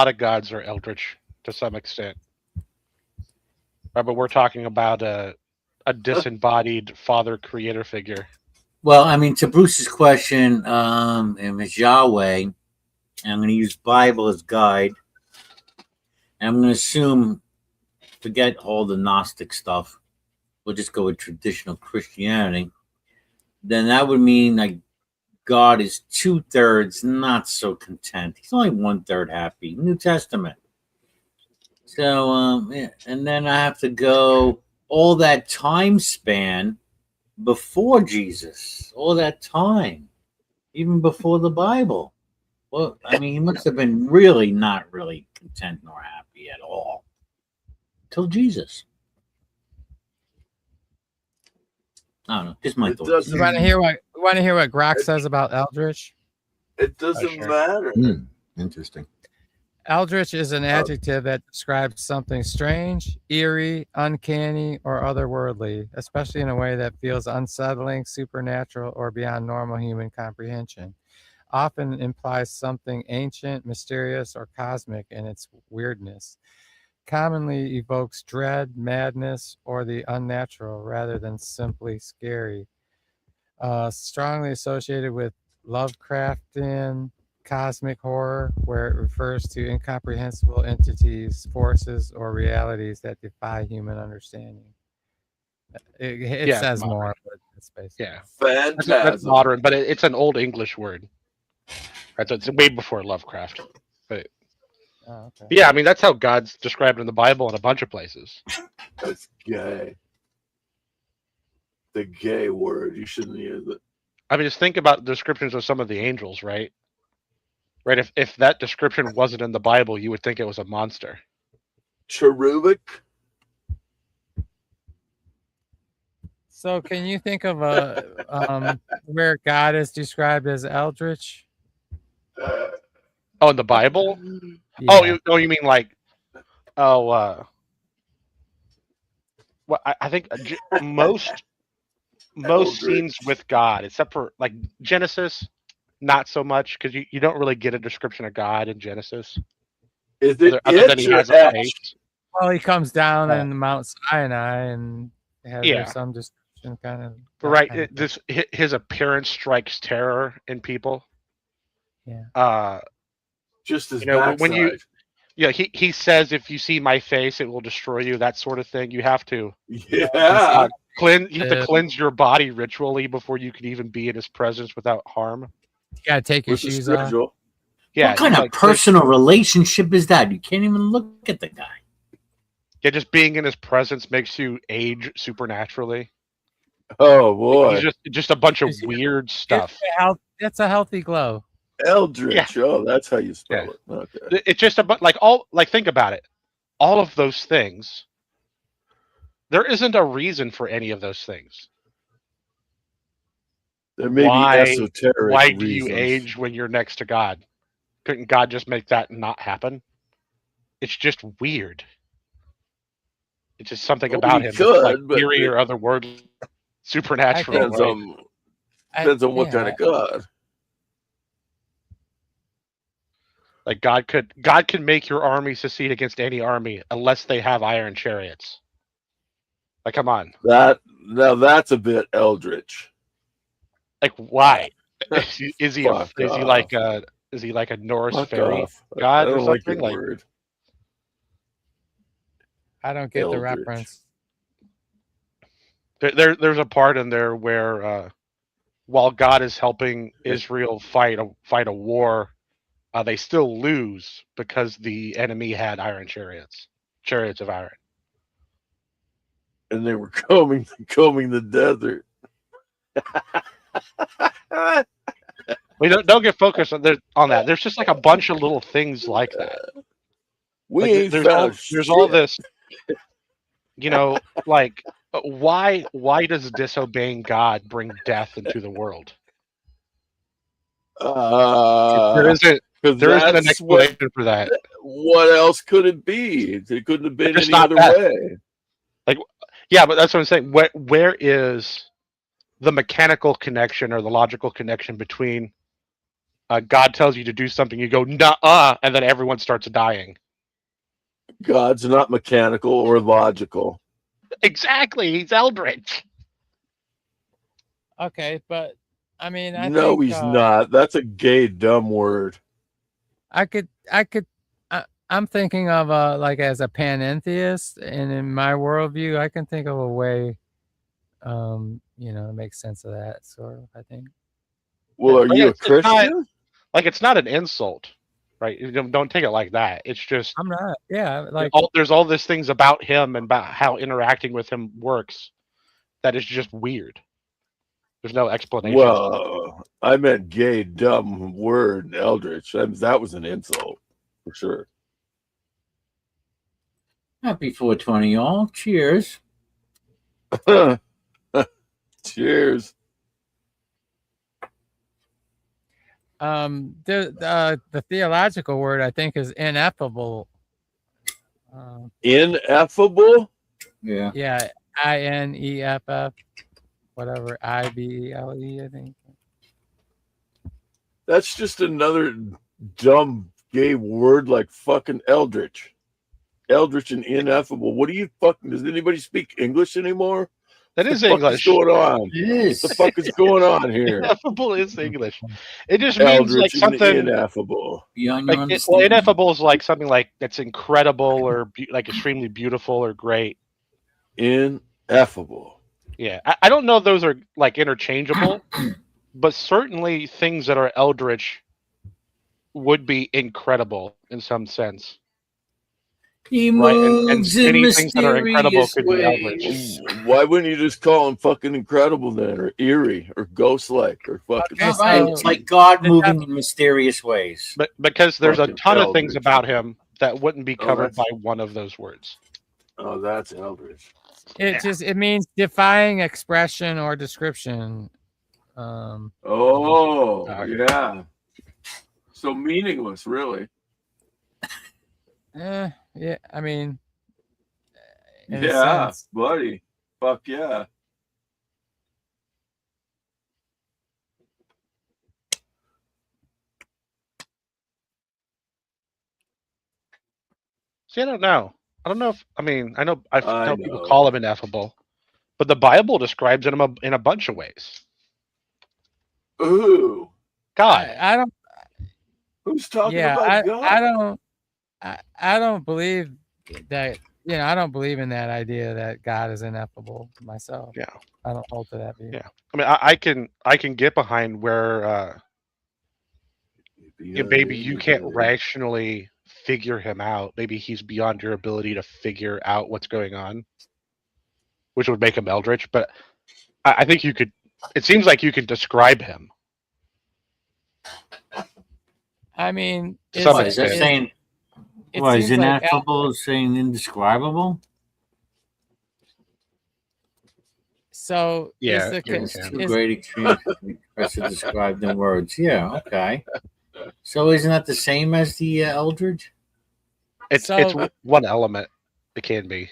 of gods are eldritch to some extent, right? But we're talking about a disembodied father creator figure. Well, I mean, to Bruce's question, it's Yahweh. I'm going to use Bible as guide. And I'm going to assume, forget all the Gnostic stuff. We'll just go with traditional Christianity. Then that would mean like God is 2/3 not so content. He's only 1/3 happy. New Testament. So, and then I have to go all that time span before Jesus, all that time, even before the Bible. Well, I mean, he must have been really not really content nor happy at all till Jesus. I don't know. Just my thoughts. You want to hear what Grok says about Eldritch? It doesn't matter. Interesting. Eldritch is an adjective that describes something strange, eerie, uncanny, or otherworldly, especially in a way that feels unsettling, supernatural, or beyond normal human comprehension. Often implies something ancient, mysterious, or cosmic in its weirdness. Commonly evokes dread, madness, or the unnatural rather than simply scary. Strongly associated with Lovecraftian cosmic horror, where it refers to incomprehensible entities, forces, or realities that defy human understanding. It Yeah, says modern. more, but it's basically. Yeah, that's Phantasm. modern, but it's an old English word. Right, so it's way before Lovecraft. But Oh, okay. yeah, I mean that's how God's described in the Bible in a bunch of places. That's gay. The gay word. You shouldn't use it. I mean, just think about descriptions of some of the angels, right? Right. If that description wasn't in the Bible, you would think it was a monster. Cherubic. So, can you think of a where God is described as eldritch? Oh, in the Bible? Yeah. Oh, you mean like? Oh, well, I think most scenes with God, except for like Genesis, not so much because you don't really get a description of God in Genesis. Is it other than he itch or has a etch? face? Well, he comes down in Mount Sinai and has Yeah. there's some description kind of. But right, his appearance strikes terror in people. Yeah. Just as when you, he says, if you see my face, it will destroy you. That sort of thing. You have to, yeah, cleanse. You have to cleanse your body ritually before you can even be in his presence without harm. You gotta take your shoes off. Yeah. What kind of personal relationship is that? You can't even look at the guy. Yeah, just being in his presence makes you age supernaturally. Oh boy, He's just a bunch of weird stuff. It's a healthy glow. Eldritch. Yeah. Oh, that's how you spell it. Okay. It's just think about it. All of those things. There isn't a reason for any of those things. There may be esoteric Why reasons. do you age when you're next to God? Couldn't God just make that not happen? It's just weird. It's just something about him. Could, like but eerie or otherworldly, supernatural. Depends on what kind of God. Like God could make your army secede against any army unless they have iron chariots. Like, come on. That's a bit eldritch. Like, why? Is he like a Norse fairy god or something? Like word. I don't get eldritch. the reference. There's a part in there where while God is helping Israel fight a war, they still lose because the enemy had iron chariots of iron, and they were combing the desert. We don't get focused on that. There's just like a bunch of little things like that. There's all this, like why does disobeying God bring death into the world? There isn't an explanation for that. What else could it be? It couldn't have been any other way. Like, yeah, but that's what I'm saying. Where is the mechanical connection or the logical connection between God tells you to do something, you go nuh-uh, and then everyone starts dying? God's not mechanical or logical. Exactly, he's eldritch. Okay, but I mean, he's not. That's a gay dumb word. I'm thinking of like as a panentheist, and in my worldview, I can think of a way, to make sense of that sort of. I think. Well, are you a Christian? It's not an insult, right? Don't take it like that. It's just I'm not. Yeah, like there's all these things about him and about how interacting with him works that is just weird. There's no explanation. Well, I meant gay dumb word eldritch. That was an insult for sure. Happy 420, y'all. Cheers. Cheers. The theological word I think is ineffable. Ineffable? Yeah. Yeah, INEFF, whatever, IBELE, I think. That's just another dumb gay word like fucking eldritch. Eldritch and ineffable. What do you fucking? Does anybody speak English anymore? That is What the fuck English. is going on? It is. What the fuck is going on here? Ineffable is English. It just means like Eldritch and something ineffable. Beyond your well, understanding. ineffable is like something like that's incredible or like extremely beautiful or great. Ineffable. Yeah, I don't know if those are like interchangeable, but certainly things that are eldritch would be incredible in some sense. He Right, and moves in any things that are incredible mysterious could be eldritch. ways. Why wouldn't you just call him fucking incredible then, or eerie, or ghost-like, or fucking? Okay, All right, so it's like God the moving in mysterious ways. But because there's a Fucking ton of things eldritch. about him that wouldn't be Oh, covered by that's- one of those words. Oh, that's eldritch. it means defying expression or description. Oh, Okay. yeah. So meaningless, really. Yeah, I mean, in a Yeah, sense. buddy. Fuck yeah. See, I don't know. I don't know if I know I've I heard people know. call him ineffable, but the Bible describes him in a bunch of ways. Ooh, God, I don't. who's talking Yeah, about God? I don't. I don't believe that. I don't believe in that idea that God is ineffable myself. Yeah. I don't hold to that view. yeah. I mean, I can get behind where maybe you can't rationally figure him out. Maybe he's beyond your ability to figure out what's going on, which would make him eldritch. But I think you could. It seems like you could describe him. I mean, To some What, is that extent. saying? it What is seems like ineffable saying indescribable? so. Yeah, is the yeah, It's yeah. too is- great extreme to describe in words. Yeah, okay. So isn't that the same as the Eldridge? It's So- one element. It can be.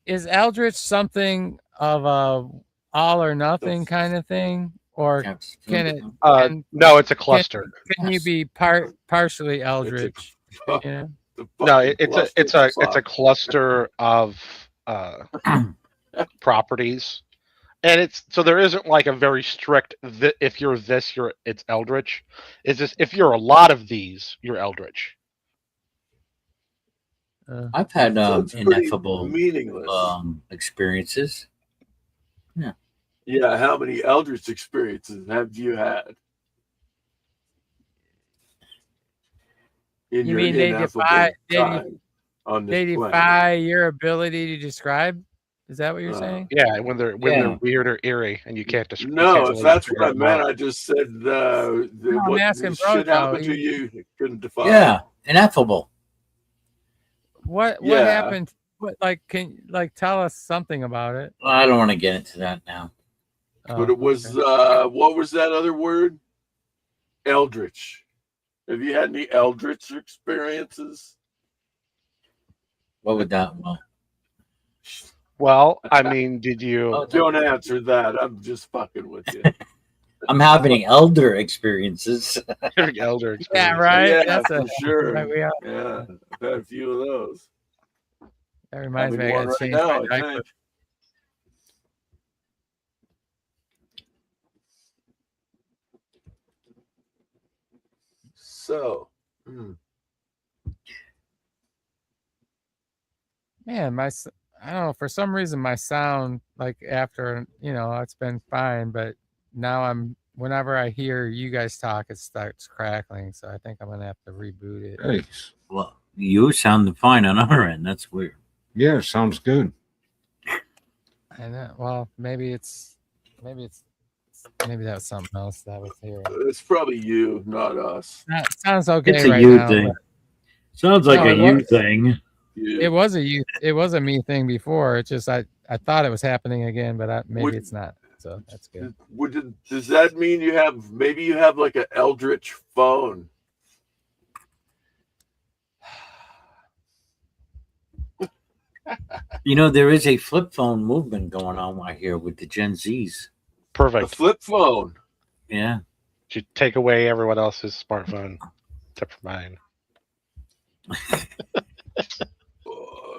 is Eldritch something of a all or nothing kind of thing, or can it? No, it's a cluster. Can you be partially Eldritch? You know? No, it's a cluster of properties, and it's so there isn't like a very strict. If you're this, it's eldritch. It's just if you're a lot of these, you're eldritch. I've had So it's pretty ineffable meaningless. experiences. Yeah, how many eldritch experiences have you had? In You your mean they ineffable defy? time on this They planet? defy your ability to describe. Is that what you're saying? Yeah, when they're Yeah. weird or eerie, and you can't describe. No, if that's what I meant, I just said what asking should bro, happen though. to you couldn't defy. Yeah, ineffable. What Yeah. happened? Can tell us something about it? I don't want to get into that now. But it was what was that other word? Eldritch. Have you had any eldritch experiences? What would that? Well, Well, I mean, did you? Don't answer that. I'm just fucking with you. I'm having elder experiences. elder experience? Yeah, right. Yeah, That's for sure. Right, we are. Yeah, I've had a few of those. That reminds Having me. I one gotta right change now, my I diaper. think. So, Man, I don't know. For some reason, my sound after it's been fine, but now whenever I hear you guys talk, it starts crackling. So I think I'm gonna have to reboot it. Hey, Well, you sound fine on our end. That's weird. yeah, sounds good. I know. Well, maybe that was something else that was here. it's probably you, not us. That sounds okay. It's a right you now, thing. but Sounds like No, a it you was- thing. You. It was a me thing before. It's just I thought it was happening again, but maybe Would- it's not. So that's good. Does that mean you have like an eldritch phone? There is a flip phone movement going on right here with the Gen Zs. A Perfect. flip phone. Yeah. You take away everyone else's smartphone, except for mine.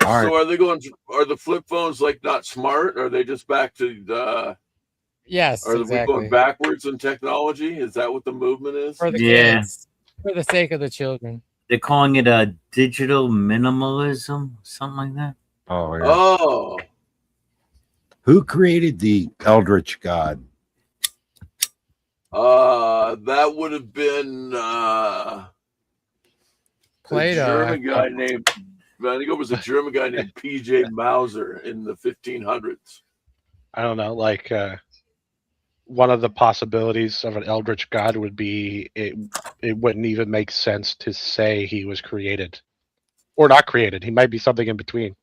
All right. So are they going? Are the flip phones like not smart? Are they just back to the? Yes, Are we going exactly. backwards in technology? Is that what the movement is? For the Yeah. kids, for the sake of the children. They're calling it a digital minimalism, something like that. Oh, yeah. Oh, Who created the Eldritch God? that would have been a Plato. German guy named. I think it was a German guy named P.J. Mauser in the 1500s. I don't know, like one of the possibilities of an eldritch god would be it wouldn't even make sense to say he was created or not created. He might be something in between.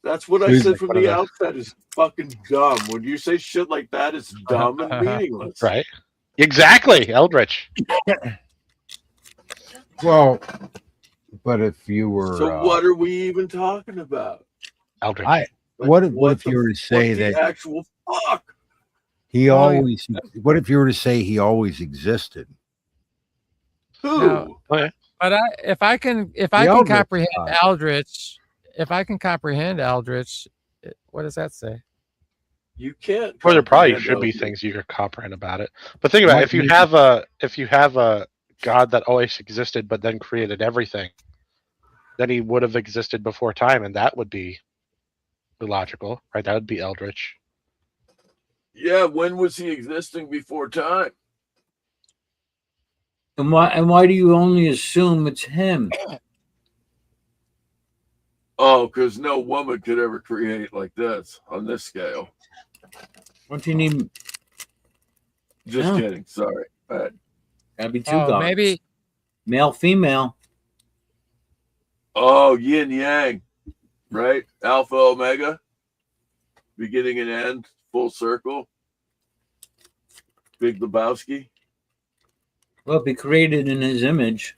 That's what I Who's said like from one of the the- outset is fucking dumb. When you say shit like that, it's dumb and meaningless. Right? Exactly, eldritch. Well, but if you were, So what are we even talking about? Eldritch. Like, what if the- you were to say what the that actual fuck? he Oh, always? What if you were to say he always existed? Who? No. Okay. But if I can Eldritch comprehend God. Eldritch, if I can comprehend Eldritch, what does that say? You can't. Well, there probably comprehend should be Eldritch. things you could comprehend about it. But think about What it, do if you have a god that always existed but then created everything, then he would have existed before time, and that would be illogical, right? That would be eldritch. Yeah, when was he existing before time? And why do you only assume it's him? Oh, because no woman could ever create like this on this scale. What do you need? Just Yeah. kidding. Sorry. Gotta be two Oh, gods. maybe Male, female. Oh, yin yang, right? Alpha, omega, beginning and end, full circle. Big Lebowski. Well, be created in his image.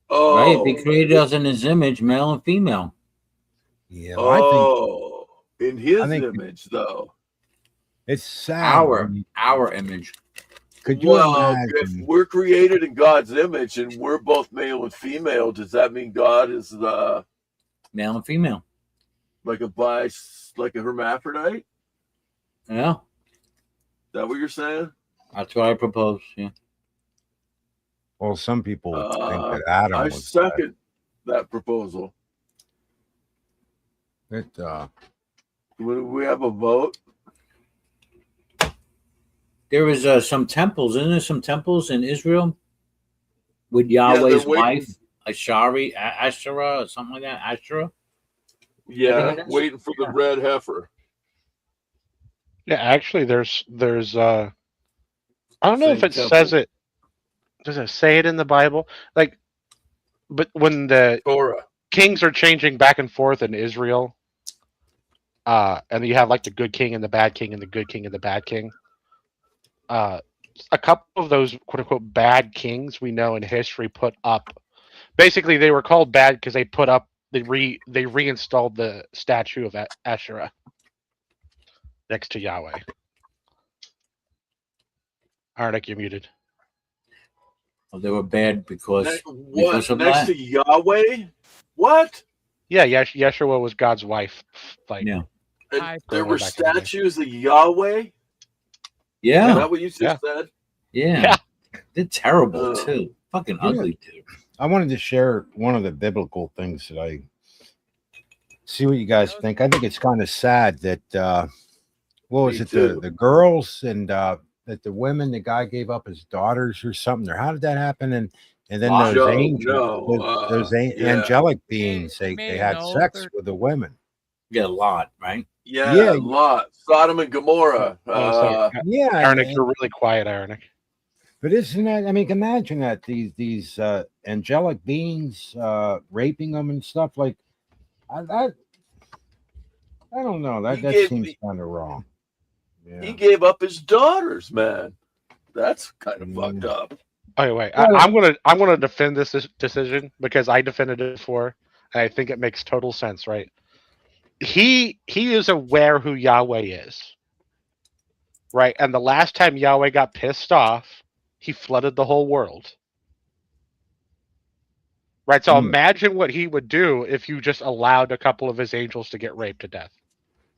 Oh, Right? Be created as in his image, male and female. Yeah, well, I think Oh, in his I think- image, though. it's sad. Our image. Could you Well, if imagine? we're created in God's image and we're both male and female, does that mean God is Male and female. like a hermaphrodite? Yeah. Is that what you're saying? That's what I propose. Yeah. Well, some people think that Adam I was. second that proposal. We have a vote. There was some temples. Isn't there some temples in Israel with Yahweh's waiting. wife, Asherah, or something like that? Asherah? Yeah, it is. waiting for the red heifer. Yeah, actually, there's I don't know if Same it temple. says it. Does it say it in the Bible? Like, but when the Torah. kings are changing back and forth in Israel, and you have like the good king and the bad king and the good king and the bad king. A couple of those quote unquote bad kings we know in history put up. Basically, they were called bad because they put up they reinstalled the statue of Asherah next to Yahweh. Arnick, you're muted. Oh, they were bad because What? of Next that? to Yahweh? What? Yeah, Yeshua was God's wife. Like, Yeah. And there Way were back in the day. statues of Yahweh? Is Yeah. that what you just said? Yeah. They're terrible Ugh. too. Fucking Yeah. ugly too. I wanted to share one of the biblical things that I see what you guys think. I think it's kind of sad that what was Me it, too. the girls and that the women, the guy gave up his daughters or something. Or how did that happen? And then Wow. those No, angels, those yeah. angelic beings, they made had an sex altar. with the women. You get a lot, right? Yeah, Yeah. a lot. Sodom and Gomorrah. Yeah, Arnick, you're really quiet, Arnick. but isn't that? I mean, imagine that these angelic beings raping them and stuff like that. I don't know. He That gave seems the- kind of wrong. He Yeah. gave up his daughters, man. That's kind of fucked up. Okay, wait. I'm gonna defend this decision because I defended it before, and I think it makes total sense, right? He is aware who Yahweh is, right? And the last time Yahweh got pissed off, he flooded the whole world. Right. So Hmm. imagine what he would do if you just allowed a couple of his angels to get raped to death.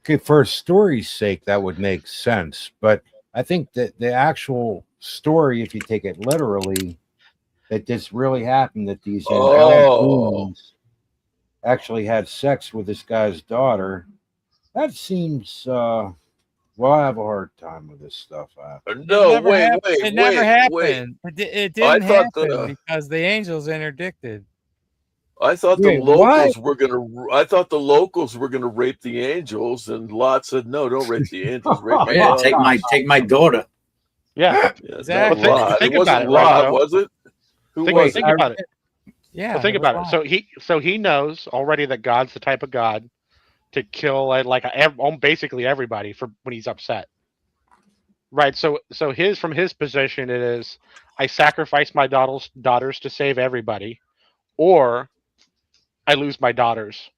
Okay, for a story's sake, that would make sense. But I think that the actual story, if you take it literally, that this really happened, that these angelic Oh, beings actually had sex with this guy's daughter, that seems, well, I have a hard time with this stuff. It no, never wait, happened. wait, It never wait, wait. happened. It I didn't thought happen the because the angels interdicted. I thought the Wait, what? locals were gonna. I thought the locals were gonna rape the angels, and Lot said, "No, don't rape the angels. Rape Oh my yeah, daughters." take my daughter. Yeah. Yeah, Exactly. not Lot. It Think wasn't about it, right? Lot, So was it? Who think, was think it? about it. Yeah. So think it was about it. Lot. So he knows already that God's the type of God to kill basically everybody for when he's upset. Right. So from his position it is, I sacrifice my daughters to save everybody, or I lose my daughters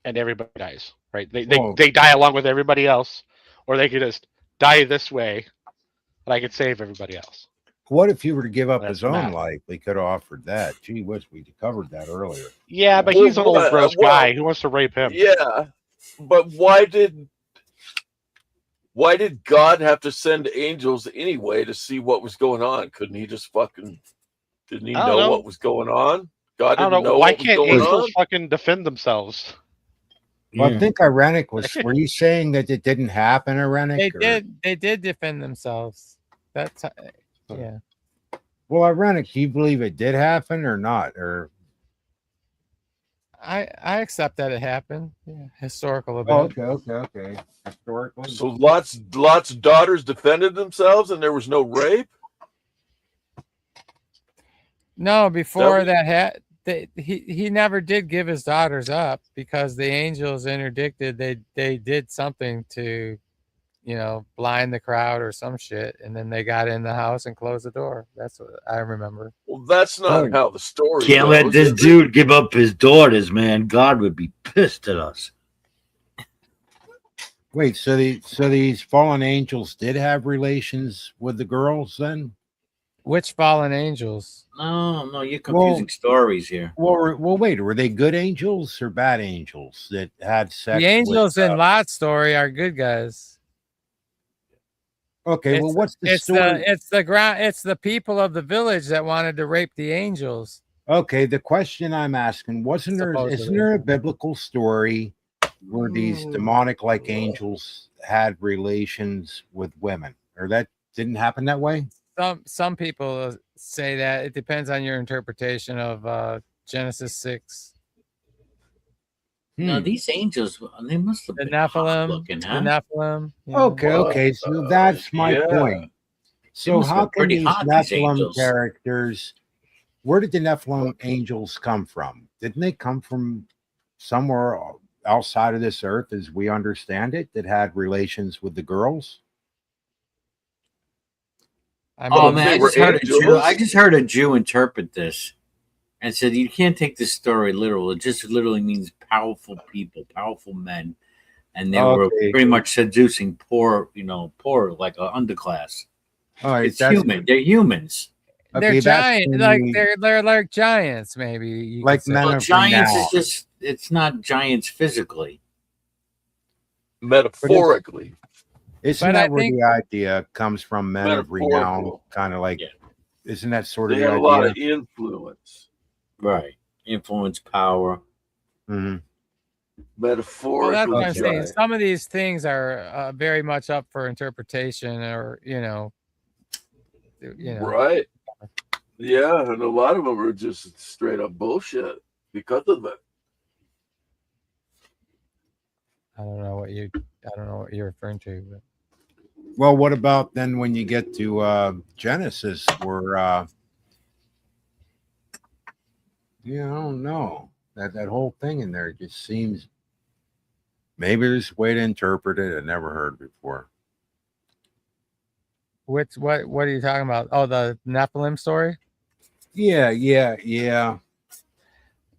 and everybody dies. Right. Well, They die along with everybody else, or they could just die this way, and I could save everybody else. what if he were to give up That's his the own math. life? They could have offered that. Gee whiz, we covered that earlier. Yeah, but Well, he's an old gross guy. Who wants to rape him? Yeah, but why did God have to send angels anyway to see what was going on? Couldn't he just fucking? Didn't he I don't know know. what was going on? God I didn't don't know. know Why what was can't going angels on. fucking defend themselves? Well, I Yeah. think ironic was. Were you saying that it didn't happen, ironic? They did defend themselves. That's yeah. Well, ironic. Do you believe it did happen or not? Or I accept that it happened. Yeah. Historical oh, event. okay. Historically, So Lot's daughters defended themselves, and there was no rape. No, before That that he never did give his daughters up because the angels interdicted. They did something to, blind the crowd or some shit, and then they got in the house and closed the door. That's what I remember. Well, that's not how the story Can't goes. let this is it? dude give up his daughters, man. God would be pissed at us. wait. So these fallen angels did have relations with the girls then? Which fallen angels? No, you're confusing stories here. Well, wait. Were they good angels or bad angels that had sex? The angels with, in Lot's story are good guys. Okay. Well, what's the story? It's the people of the village that wanted to rape the angels. Okay. The question I'm asking isn't there a biblical story where these demonic like angels had relations with women, or that didn't happen that way? Some people say that. It depends on your interpretation of Genesis 6. No, these angels, they must have The been hot Nephilim. looking, The huh? Nephilim. Okay. So that's my point. So must have how been can pretty these hot, these Nephilim angels. characters? Where did the Nephilim angels come from? Didn't they come from somewhere outside of this earth, as we understand it, that had relations with the girls? Oh man, they I were just heard a Jew. angels? I just heard a Jew interpret this and said you can't take this story literal. It just literally means powerful people, powerful men, and they were pretty much seducing poor like an underclass. All right, it's human. They're humans. They're giant, they're like giants, maybe. You Like could say. men Well, of giants renown. is just, it's not giants physically. Metaphorically. Isn't But that I where think- the idea comes from? Men of renown, Metaphorical. kind of like. Yeah. Isn't that sort of They the had a idea? lot of influence. Right. Influence, power. Mm-hmm. Well, that's Metaphorically. what I'm saying. giant. Some of these things are very much up for interpretation, or Right. Yeah, and a lot of them are just straight up bullshit because of that. I don't know what you're referring to, but Well, what about then when you get to Genesis, where I don't know, that whole thing in there just seems, maybe there's a way to interpret it I never heard before. what are you talking about? Oh, the Nephilim story? Yeah.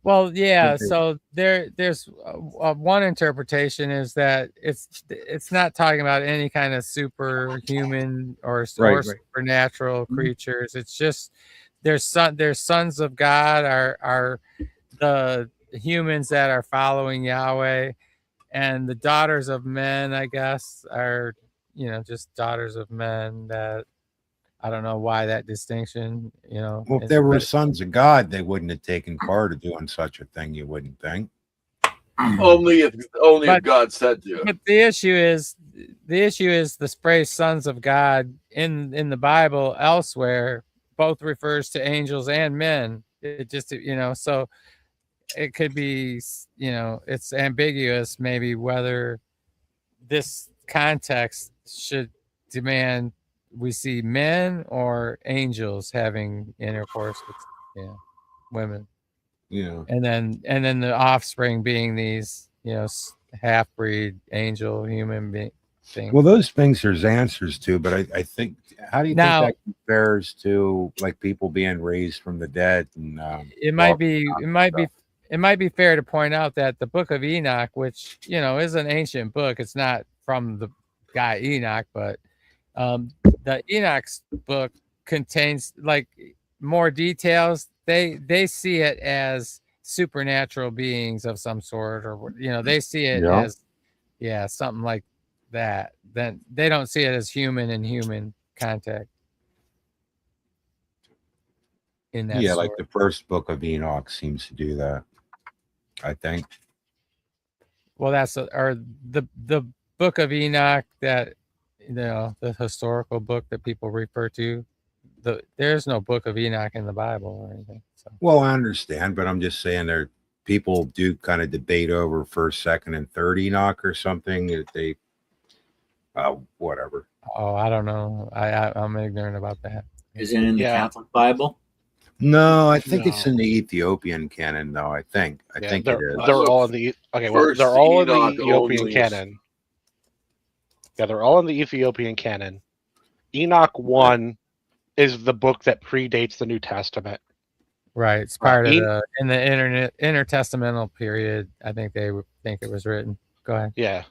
Well, yeah. Okay. So there's one interpretation is that it's not talking about any kind of superhuman or Right. supernatural creatures. It's just there's sons of God are the humans that are following Yahweh, and the daughters of men, I guess, are just daughters of men. That I don't know why that distinction. Well, if they were sons of God, they wouldn't have taken part of doing such a thing. You wouldn't think. Only if God said to. But the issue is the phrase "sons of God" in the Bible elsewhere both refers to angels and men. It just so it could be it's ambiguous maybe whether this context should demand we see men or angels having intercourse with women. Yeah. And then the offspring being these, half-breed angel human things. Well, those things there's answers to, but I think, how do you think Now- that compares to like people being raised from the dead? And It might be fair to point out that the Book of Enoch, which is an ancient book, it's not from the guy Enoch, but the Enoch's book contains like more details. They see it as supernatural beings of some sort, or they see it as something like that. Then they don't see it as human and human contact. In that like the first book of Enoch seems to do that, I think. Well, or the Book of Enoch, that the historical book that people refer to. There's no Book of Enoch in the Bible or anything. So. Well, I understand, but I'm just saying there people do kind of debate over first, second, and third Enoch or something. That they, whatever. Oh, I don't know. I'm ignorant about that. Is it in the Catholic Bible? No, I think it's in the Ethiopian canon, though. I think it is. They're all in the they're all in the Ethiopian canon. Yeah, they're all in the Ethiopian canon. Enoch 1 is the book that predates the New Testament. Right, it's part of in the intertestamental period. I think they think it was written. Go ahead. Yeah,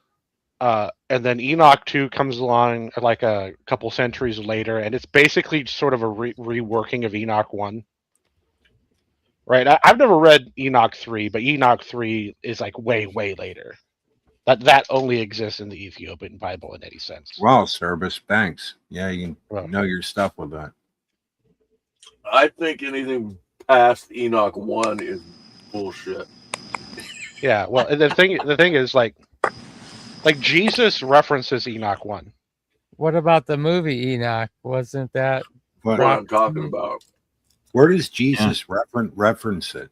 and then Enoch 2 comes along like a couple centuries later, and it's basically sort of a reworking of Enoch 1. Right, I've never read Enoch 3, but Enoch 3 is like way later. That only exists in the Ethiopian Bible in any sense. Well, Service, thanks. Yeah, you know your stuff with that. I think anything past Enoch 1 is bullshit. Yeah, well, the thing is like Jesus references Enoch 1. What about the movie Enoch? Wasn't that what I'm talking about? Where does Jesus reference it?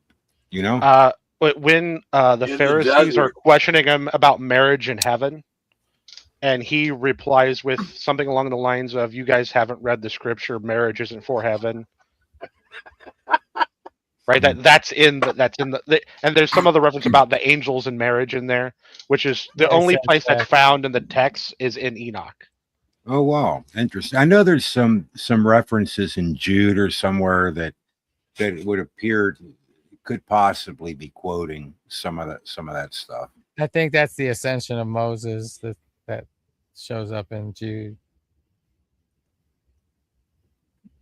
When the Pharisees are questioning him about marriage in heaven, and he replies with something along the lines of, "You guys haven't read the scripture. Marriage isn't for heaven." Right. That's in the and there's some other reference about the angels and marriage in there, which is the only place that's found in the text is in Enoch. Oh wow, interesting. I know there's some references in Jude or somewhere that it would appear could possibly be quoting some of that stuff. I think that's the ascension of Moses that shows up in Jude,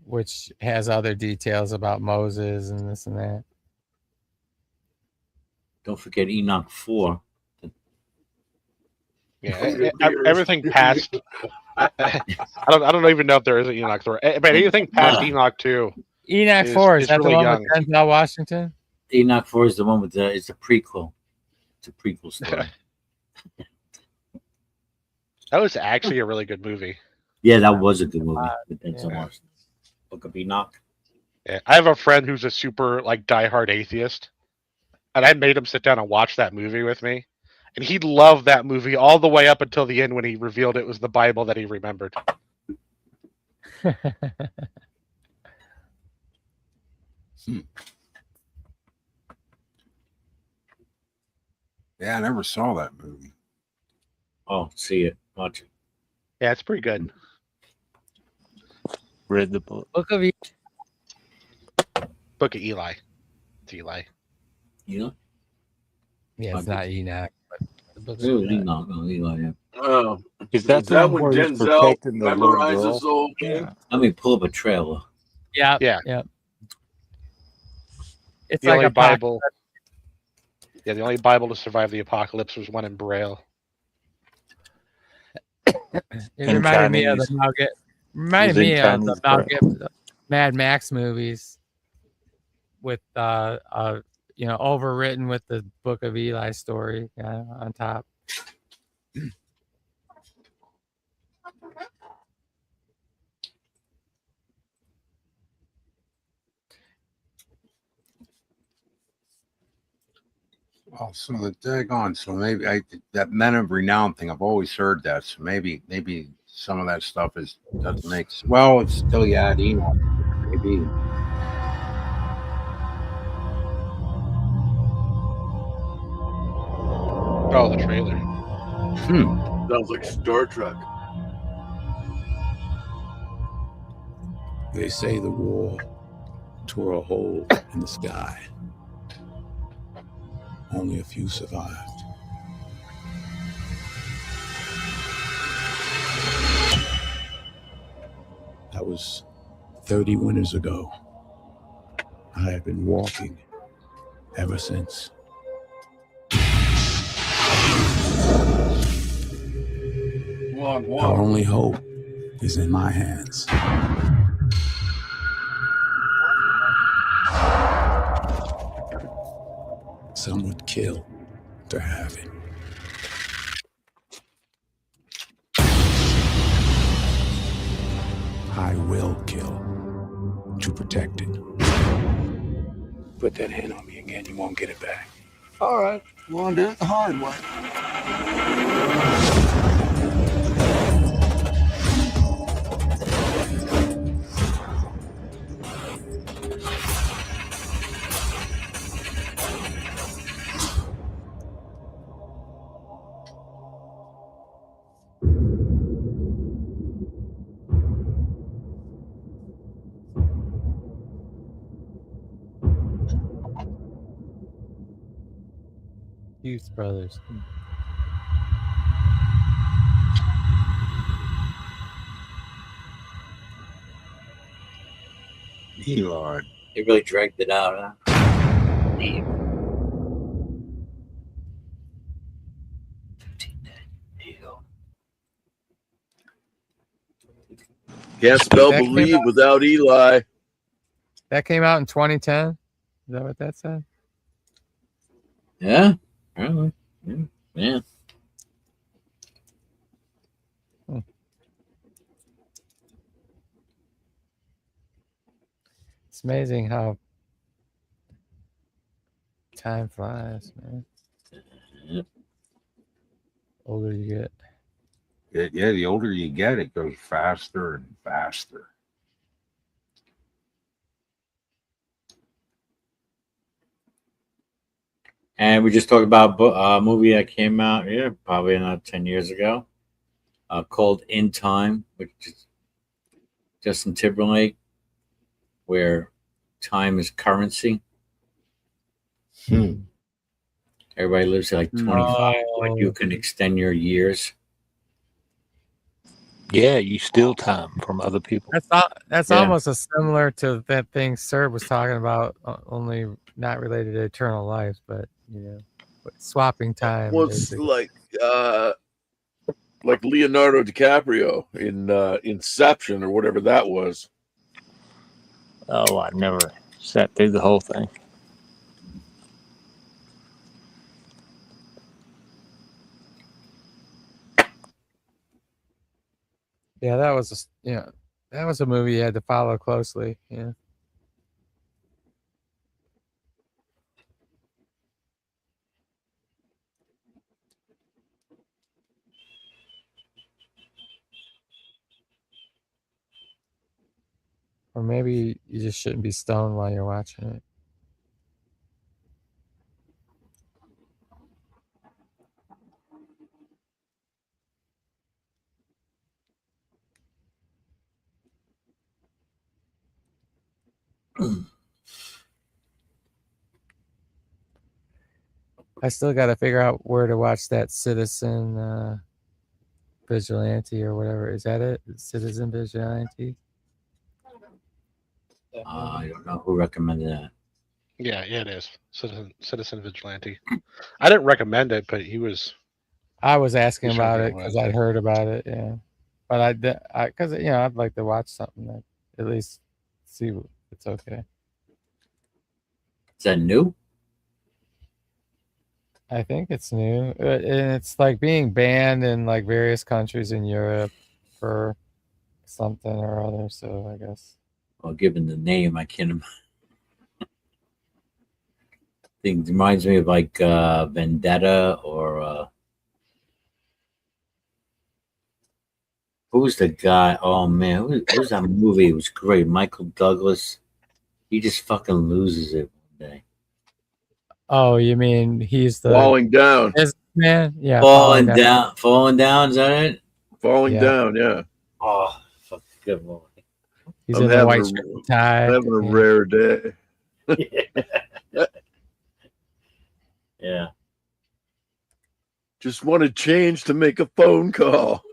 which has other details about Moses and this and that. Don't forget Enoch 4. Yeah, everything past. I don't even know if there is an Enoch 4, but anything past Enoch 2. Enoch 4 is that really the one with Denzel Washington? Enoch 4 is the one with it's a prequel. It's a prequel story. That was actually a really good movie. Yeah, that was a good movie with Denzel Washington. Book of Enoch. Yeah, I have a friend who's a super diehard atheist, and I made him sit down and watch that movie with me, and he loved that movie all the way up until the end when he revealed it was the Bible that he remembered. Yeah, I never saw that movie. Oh, see it. Watch it. Yeah, it's pretty good. Read the book. Book of Eli. It's Eli. Enoch? Yeah, it's not Enoch. But Enoch. No, Eli, yeah. Oh, is that when Denzel memorizes the whole game? Let me pull up a trailer. Yeah. It's The like only a Bible. Yeah, the only Bible to survive the apocalypse was one in Braille. It In reminded me of the Chinese. Mad Max movies with overwritten with the Book of Eli story on top. Oh, so the daggone. So maybe that men of renown thing. I've always heard that. So maybe some of that stuff doesn't make. Well, it's still you add Enoch. Maybe. Oh, the trailer. Sounds like Star Trek. They say the war tore a hole in the sky. Only a few survived. That was 30 winters ago. I have been walking ever since. Our only hope is in my hands. Some would kill to have it. I will kill to protect it. Put that hand on me again, you won't get it back. All right, we'll do it the hard way. Hughes Brothers. Elon. They really dragged it out, huh? Can't spell That came believe out- without Eli. That came out in 2010. Is that what that said? Yeah. Apparently. Yeah. It's amazing how time flies, man. Yep. Older you get. Yeah, the older you get, it goes faster and faster. And we just talked about a movie that came out, probably another 10 years ago, called In Time, which is Justin Timberlake, where time is currency. Everybody lives at like 25, but you can extend your years. Yeah, you steal time from other people. That's almost similar to that thing Sir was talking about, only not related to eternal life, but swapping time. Well, it's like Leonardo DiCaprio in Inception or whatever that was. Oh, I never sat through the whole thing. Yeah, that was a movie you had to follow closely. Yeah. Or maybe you just shouldn't be stoned while you're watching it. I still got to figure out where to watch that Citizen Vigilante or whatever. Is that it? Citizen Vigilante? I don't know who recommended that. Yeah, it is. Citizen Vigilante. I didn't recommend it, but I was asking He's about really it because I'd heard about it. Yeah, but because I'd like to watch something that at least see it's okay. Is that new? I think it's new, and it's like being banned in like various countries in Europe for something or other. So I guess. Well, given the name, I can't. It reminds me of like Vendetta or who's the guy? Oh man, who's that movie? It was great. Michael Douglas. He just fucking loses it one day. Oh, you mean he's the Falling down. man? Yeah, Falling down. Falling down. Is that it? Falling down. Yeah. Oh, fuck, good movie. He's I'm in the having white a- shirt and tie. Having a Yeah. rare day. Yeah. Just want to change to make a phone call.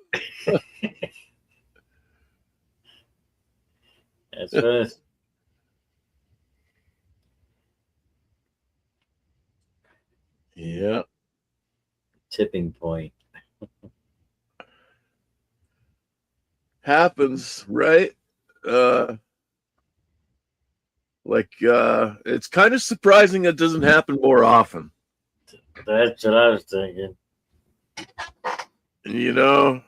That's right. Yeah. Tipping point. Happens, right? It's kind of surprising it doesn't happen more often. That's what I was thinking. You know,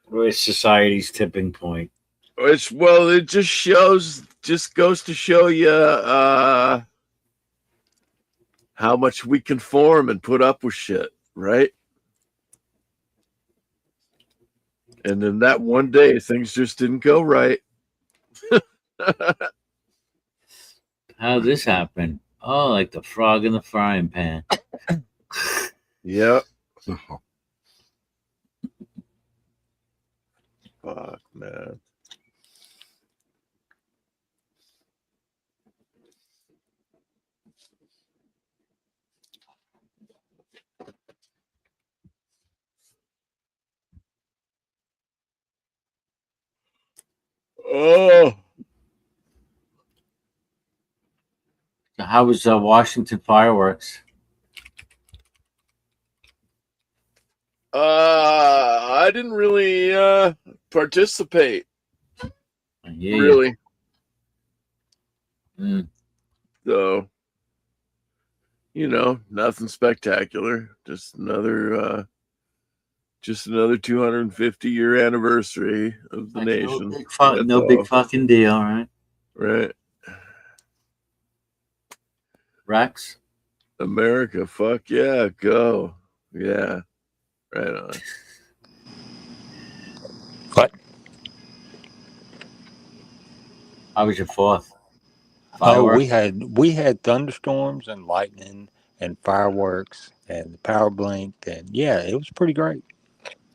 Where's society's tipping point? it just goes to show you how much we conform and put up with shit, right? And then that one day things just didn't go right. How did this happen? Oh, like the frog in the frying pan. Yep. Fuck, man. Oh. So how was Washington fireworks? I didn't really participate. Yeah. Really. Mm. So, nothing spectacular. Just another 250-year anniversary of the nation. No big fucking deal, right? Right. Rex? America, fuck yeah, go. Yeah. Right on. What? How was your fourth? Oh, Fireworks? we had thunderstorms and lightning and fireworks and the power blinked, and yeah, it was pretty great.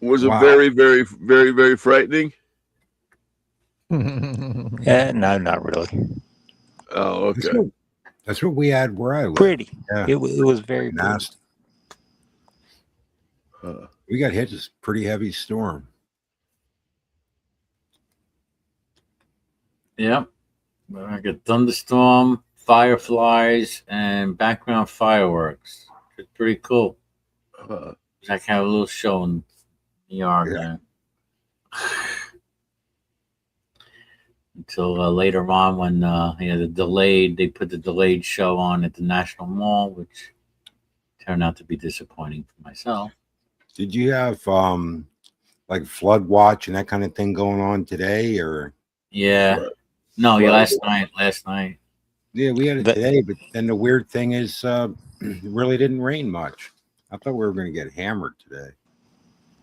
Was Wow. it very, very, very, very frightening? Yeah, no, not really. Oh, okay. That's what we had where I live. Pretty. Yeah. It was very pretty. Nasty. We got hit with a pretty heavy storm. Yep. I got thunderstorm, fireflies, and background fireworks. It's pretty cool. I can have a little show in the yard there. Until later on when they put the delayed show on at the National Mall, which turned out to be disappointing for myself. Did you have like flood watch and that kind of thing going on today, or? Yeah. No, yeah, last night. Yeah, we had it today, but then the weird thing is it really didn't rain much. I thought we were going to get hammered today.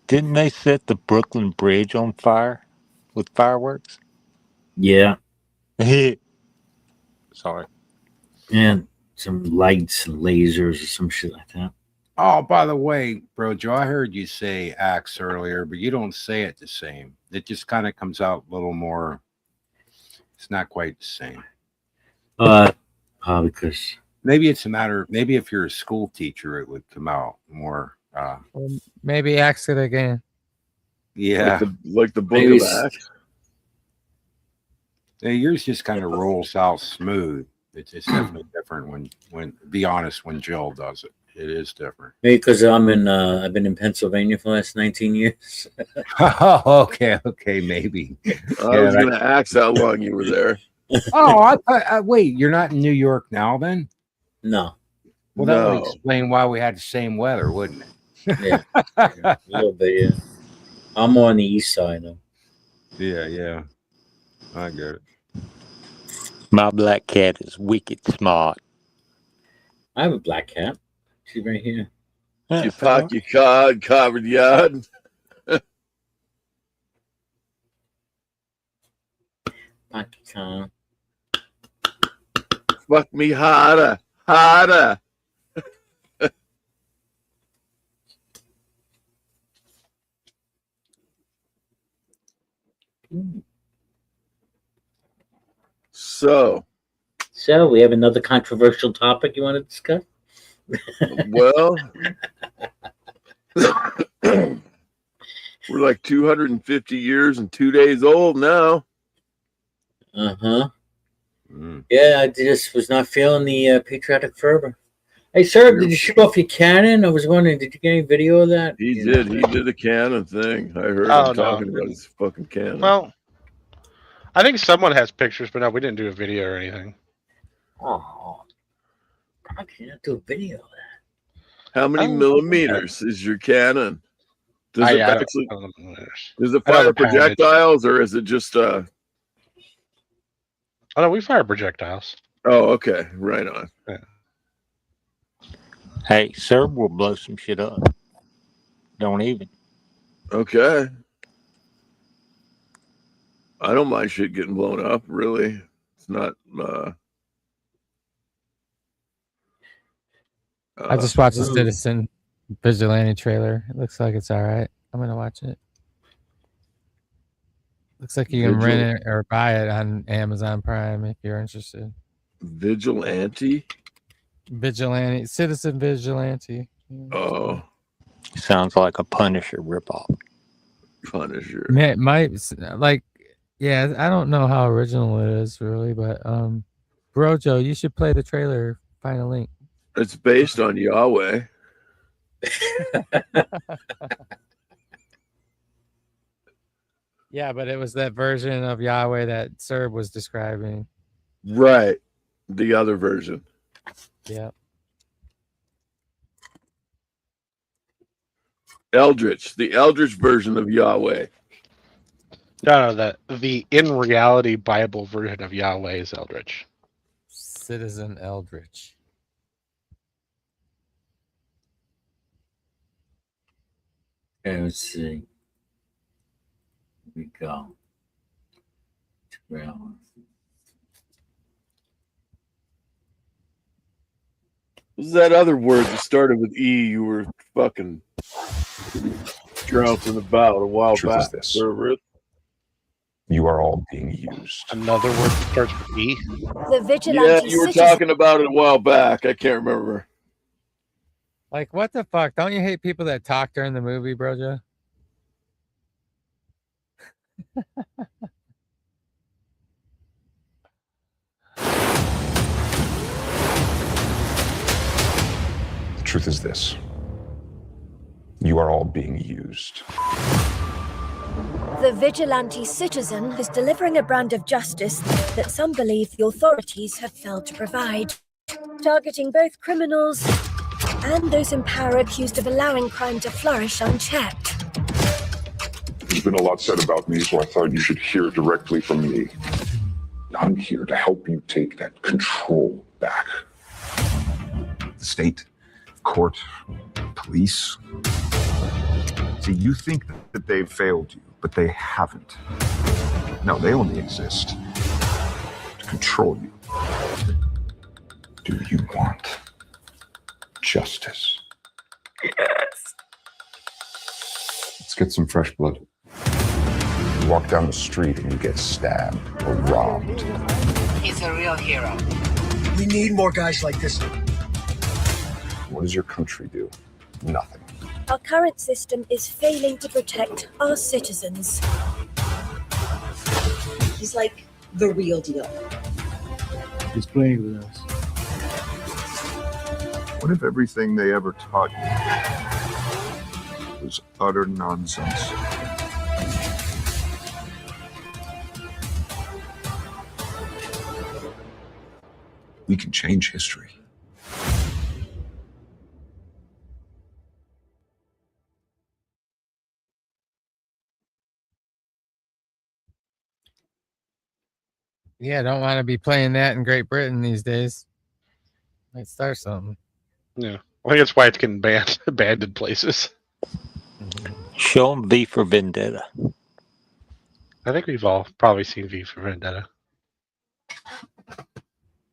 Didn't they set the Brooklyn Bridge on fire with fireworks? Yeah. Sorry. And some lights and lasers or some shit like that. Oh, by the way, bro, Joe, I heard you say axe earlier, but you don't say it the same. It just kind of comes out a little more. It's not quite the same. Probably because maybe it's a matter. Maybe if you're a school teacher, it would come out more. Maybe axe it again. Yeah, like the book of Acts. Yeah, yours just kind of rolls out smooth. It's definitely different when be honest, when Jill does it. It is different. Maybe because I've been in Pennsylvania for the last 19 years. Oh, okay, maybe. I was going to ask how long you were there. Oh, wait, you're not in New York now then? No. Well, that would explain why we had the same weather, wouldn't it? Yeah. A little bit, yeah. I'm on the east side, though. Yeah. I get it. My black cat is wicked smart. I have a black cat. She's right here. You park your car in covered yard. Park your car. Fuck me harder. So we have another controversial topic you want to discuss? Well, we're like 250 years and 2 days old now. Yeah, I just was not feeling the patriotic fervor. Hey, sir, did you shoot off your cannon? I was wondering, did you get any video of that? He did the cannon thing. I heard him talking about his fucking cannon. Well, I think someone has pictures, but no, we didn't do a video or anything. Oh, how can you not do a video of that? How many millimeters is your cannon? Does it fire projectiles or is it just Oh no, we fire projectiles. Oh, okay. Right on. Yeah. Hey, sir, we'll blow some shit up. Don't even. Okay. I don't mind shit getting blown up, really. It's not I just watched the Citizen Vigilante trailer. It looks like it's all right. I'm gonna watch it. Looks like you can rent it or buy it on Amazon Prime if you're interested. Vigilante? Citizen Vigilante. Oh. Sounds like a Punisher ripoff. Punisher. It might, like, yeah, I don't know how original it is really, but Brojo, you should play the trailer. Find a link. It's based on Yahweh. Yeah, but it was that version of Yahweh that Serb was describing. Right. The other version. Yeah. Eldritch. The Eldritch version of Yahweh. No, the in reality Bible version of Yahweh is Eldritch. Citizen Eldritch. Okay, let's see. Here we go. Trailer. What was that other word that started with E you were fucking trouncing about a while back? Is this. You are all being used. Another word that starts with E? The vigilante you were talking about it a while back. I can't remember. Like, what the fuck? Don't you hate people that talk during the movie, Brojo? The truth is this. You are all being used. The vigilante citizen is delivering a brand of justice that some believe the authorities have failed to provide, targeting both criminals and those in power accused of allowing crime to flourish unchecked. There's been a lot said about me, so I thought you should hear directly from me. I'm here to help you take that control back. The state, court, police. See, you think that they've failed you, but they haven't. No, they only exist to control you. Do you want justice? Yes. Let's get some fresh blood. You walk down the street and you get stabbed or robbed. He's a real hero. We need more guys like this. What does your country do? Nothing. Our current system is failing to protect our citizens. He's like the real deal. He's playing with us. What if everything they ever taught you was utter nonsense? We can change history. Yeah, don't want to be playing that in Great Britain these days. Might start something. Yeah, I think that's why it's getting banned in places. Show them V for Vendetta. I think we've all probably seen V for Vendetta.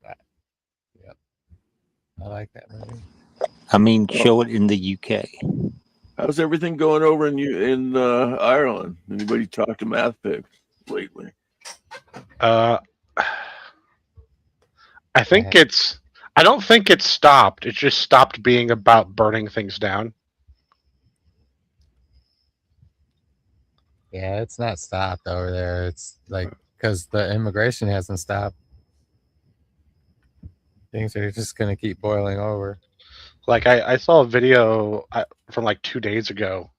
Yep. I like that movie. I mean, show it in the UK. How's everything going over in Ireland? Anybody talk to Math Picks lately? I think I don't think it's stopped. It just stopped being about burning things down. Yeah, it's not stopped over there. It's like because the immigration hasn't stopped. Things are just going to keep boiling over. Like I saw a video from like 2 days ago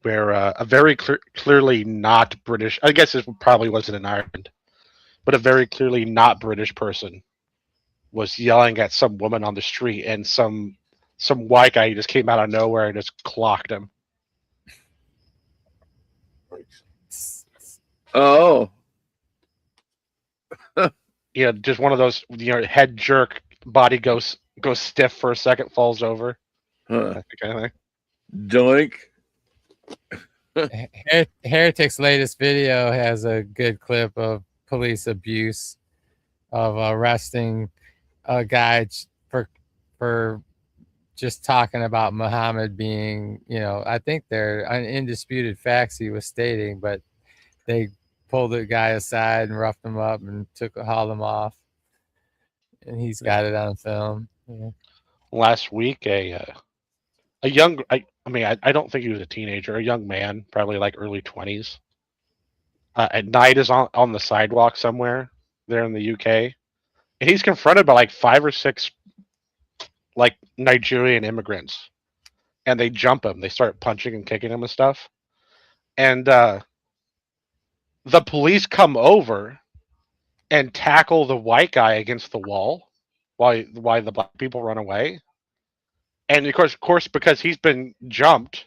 where a very clearly not British, I guess it probably wasn't in Ireland, but a very clearly not British person was yelling at some woman on the street, and some white guy just came out of nowhere and just clocked him. Oh. Yeah, just one of those, head jerk, body goes stiff for a second, falls over. Huh. That kind of thing. Doink. Heretic's latest video has a good clip of police abuse of arresting a guy for just talking about Muhammad being, I think they're undisputed facts he was stating, but they pulled the guy aside and roughed him up and hauled him off, and he's got it on film. Yeah. Last week, a young, I don't think he was a teenager, a young man, probably like early 20s. At night is on the sidewalk somewhere there in the UK, and he's confronted by like 5 or 6 like Nigerian immigrants, and they jump him. They start punching and kicking him and stuff, and the police come over and tackle the white guy against the wall while the black people run away. And of course, because he's been jumped,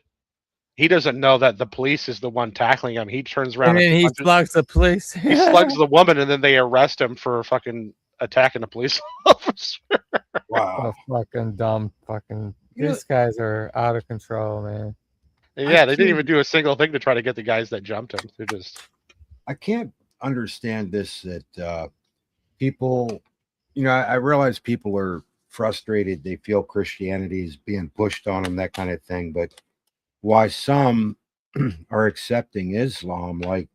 he doesn't know that the police is the one tackling him. He turns around and then he slugs the police. He slugs the woman, and then they arrest him for fucking attacking a police officer. Wow. Fucking dumb fucking. These guys are out of control, man. Yeah, they didn't even do a single thing to try to get the guys that jumped him. They're just. I can't understand this, that people, I realize people are frustrated. They feel Christianity is being pushed on them, that kind of thing. But why some are accepting Islam, like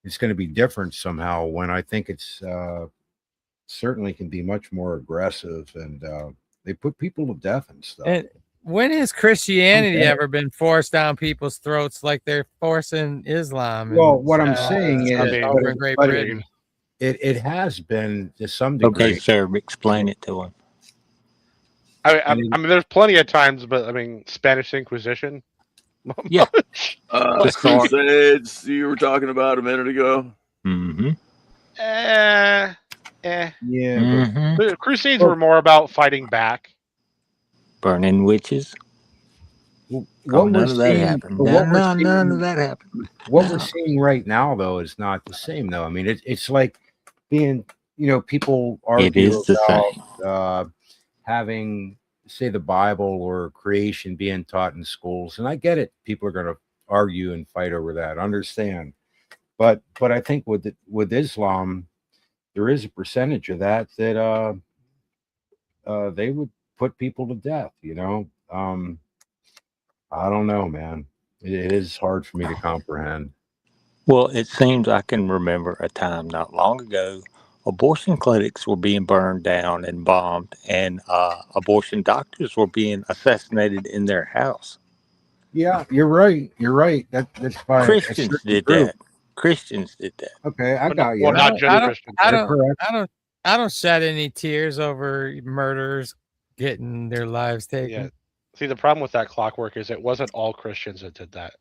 it's going to be different somehow, when I think it's certainly can be much more aggressive, and they put people to death and stuff. And when has Christianity ever been forced down people's throats like they're forcing Islam? Well, what I'm saying is, over in Great Britain, it has been to some degree. Okay, sir, explain it to him. I mean, there's plenty of times, but Spanish Inquisition. Yeah. Crusades you were talking about a minute ago. Mm-hmm. Yeah. The Crusades were more about fighting back. Burning witches. None of that happened. None of that happened. What we're seeing right now, though, is not the same, though. I mean, it's like being, people argue about having, say, the Bible or creation being taught in schools. And I get it. People are going to argue and fight over that. Understand. But I think with Islam, there is a percentage of that they would put people to death, I don't know, man. It is hard for me to comprehend. Well, it seems I can remember a time not long ago, abortion clinics were being burned down and bombed, and abortion doctors were being assassinated in their house. Yeah, you're right. That's fine. Christians did that. Christians did that. Okay, I got you. Well, not just Christians. I don't I don't shed any tears over murderers getting their lives taken. Yeah. See, the problem with that clockwork is it wasn't all Christians that did that.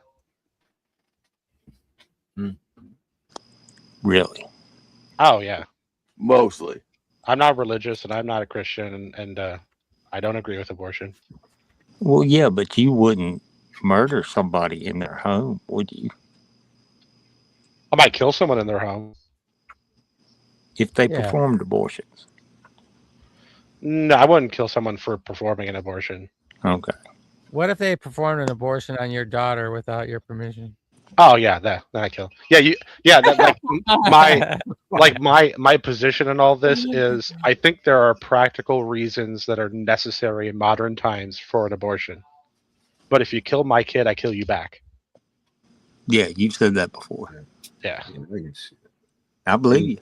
Really? Oh yeah, mostly. I'm not religious and I'm not a Christian, and I don't agree with abortion. Well, yeah, but you wouldn't murder somebody in their home, would you? I might kill someone in their home. If they Yeah. performed abortions. No, I wouldn't kill someone for performing an abortion. Okay. What if they performed an abortion on your daughter without your permission? Oh yeah, that I kill. Yeah, that my position in all this is I think there are practical reasons that are necessary in modern times for an abortion. But if you kill my kid, I kill you back. Yeah, you've said that before. Yeah. I believe you.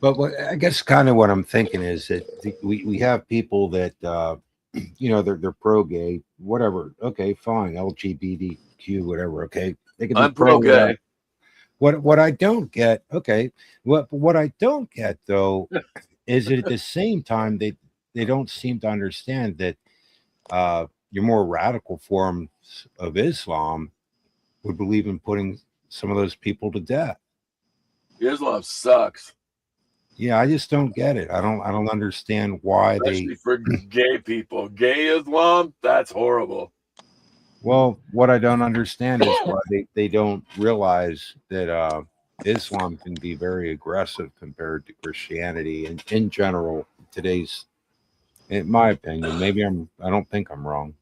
But I guess kind of what I'm thinking is that we have people that they're pro-gay, whatever. Okay, fine, LGBTQ, whatever. Okay, they can be I'm pro-gay. What I don't get, okay, what I don't get though, is that at the same time they don't seem to understand that your more radical forms of Islam would believe in putting some of those people to death. Islam sucks. Yeah, I just don't get it. I don't understand why Especially for gay people. Gay Islam, that's horrible. Well, what I don't understand is why they don't realize that Islam can be very aggressive compared to Christianity and in general today's, in my opinion. Maybe I don't think I'm wrong.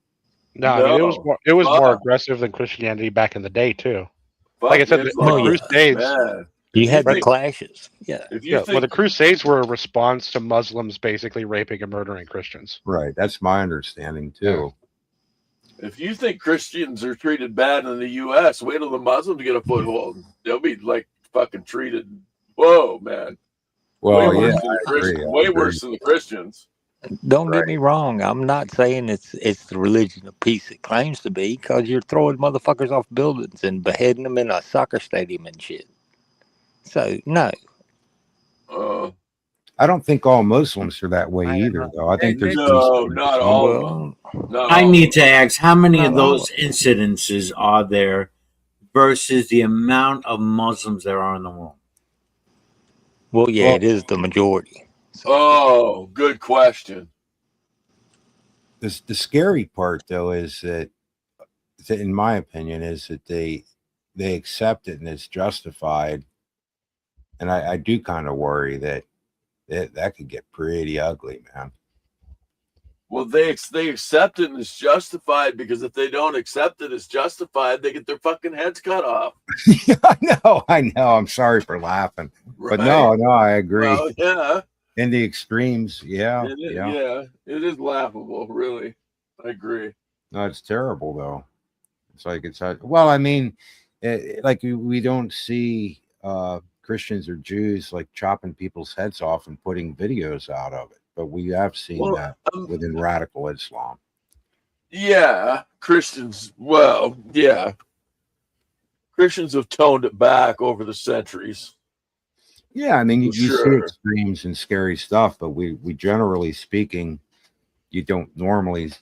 No, I mean it was more aggressive than Christianity back in the day too. Like I said, the Crusades. Man. You had the clashes. Yeah. Well, the Crusades were a response to Muslims basically raping and murdering Christians. Right. That's my understanding too. If you think Christians are treated bad in the U.S., wait till the Muslims get a foothold. They'll be like fucking treated. Whoa, man. Well, Way worse than the Christians. Don't get me wrong. I'm not saying it's the religion of peace it claims to be, because you're throwing motherfuckers off buildings and beheading them in a soccer stadium and shit. So no. I don't think all Muslims are that way either, though. I think there's not all. I need to ask, how many of those incidences are there versus the amount of Muslims there are in the world? Well, yeah, it is the majority. Oh, good question. The scary part, though, is that, in my opinion, is that they accept it and it's justified. And I do kind of worry that could get pretty ugly, man. Well, they accept it and it's justified, because if they don't accept it as justified, they get their fucking heads cut off. Yeah, I know. I'm sorry for laughing, right? But no, I agree. Well, yeah. In the extremes, yeah. It is laughable, really. I agree. No, it's terrible though. It's like well, I mean, like we don't see Christians or Jews like chopping people's heads off and putting videos out of it, but we have seen that within radical Islam. Yeah, Christians. Well, yeah, Christians have toned it back over the centuries. Yeah, I mean, you see extremes and scary stuff, but we generally speaking, you don't normally.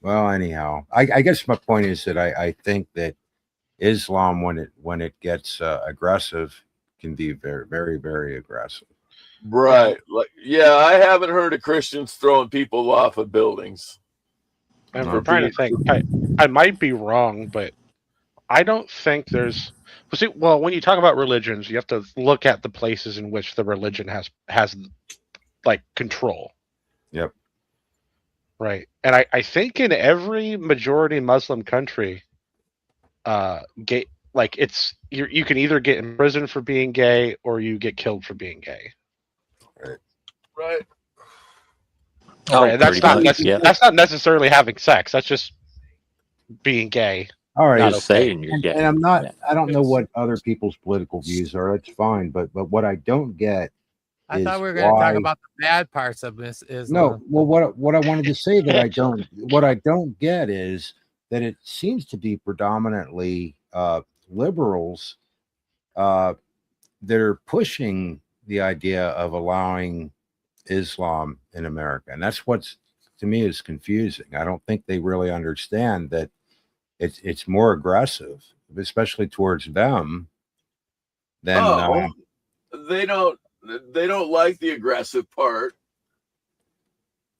Well, anyhow, I guess my point is that I think that Islam, when it gets aggressive, can be very, very, very aggressive. Right. Like, yeah, I haven't heard of Christians throwing people off of buildings. I'm trying to think. I might be wrong, but I don't think there's. Well, when you talk about religions, you have to look at the places in which the religion has like control. Yep. Right. And I think in every majority Muslim country, gay, like you can either get in prison for being gay or you get killed for being gay. Right. Oh, right. That's not necessarily having sex. That's just being gay. All right, saying you're gay. And I'm not. I don't know what other people's political views are. That's fine. But what I don't get. I thought we were going to talk about the bad parts of this. No. Well, what I wanted to say that I don't. What I don't get is that it seems to be predominantly liberals that are pushing the idea of allowing Islam in America, and that's what's to me is confusing. I don't think they really understand that it's more aggressive, especially towards them than they don't like the aggressive part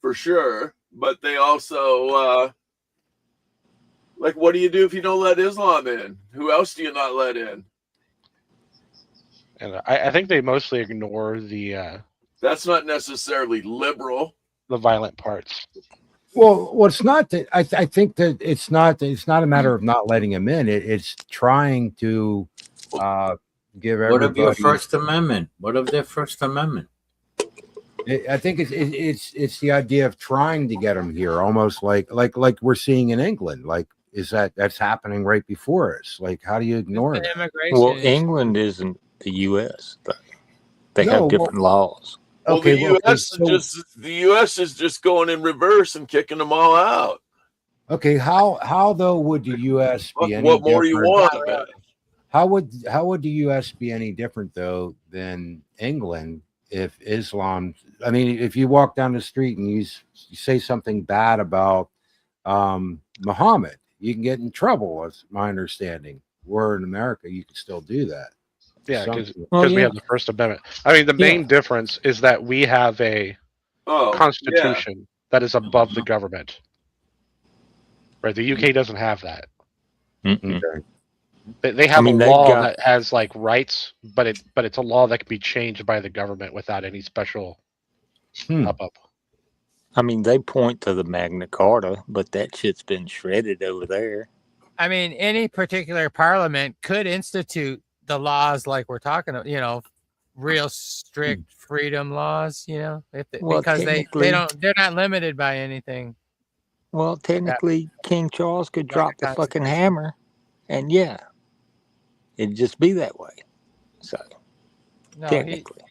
for sure, but they also like, what do you do if you don't let Islam in? Who else do you not let in? And I think they mostly ignore the that's not necessarily liberal, the violent parts. Well, it's not that I think that it's not a matter of not letting him in. It's trying to give everybody. What of your First Amendment? What of their First Amendment? I think it's the idea of trying to get them here, almost like we're seeing in England. Like, that's happening right before us? Like, how do you ignore it? Well, England isn't the U.S. They have different laws. Well, Okay, the U.S. is just going in reverse and kicking them all out. Okay, how though would the U.S. be any what more different? you want? How would the U.S. be any different though than England if Islam? I mean, if you walk down the street and you say something bad about Muhammad, you can get in trouble. That's my understanding. Where in America, you can still do that. Yeah, because we have the First Amendment. I mean, the main difference is that we have a constitution that is above the government. Right? The UK doesn't have that. Okay. They have a law that has like rights, but it's a law that can be changed by the government without any special up. I mean, they point to the Magna Carta, but that shit's been shredded over there. I mean, any particular parliament could institute the laws like we're talking about, real strict freedom laws, because they're not limited by anything. Well, technically, King Charles could drop the fucking hammer, and it'd just be that way. So, no, technically,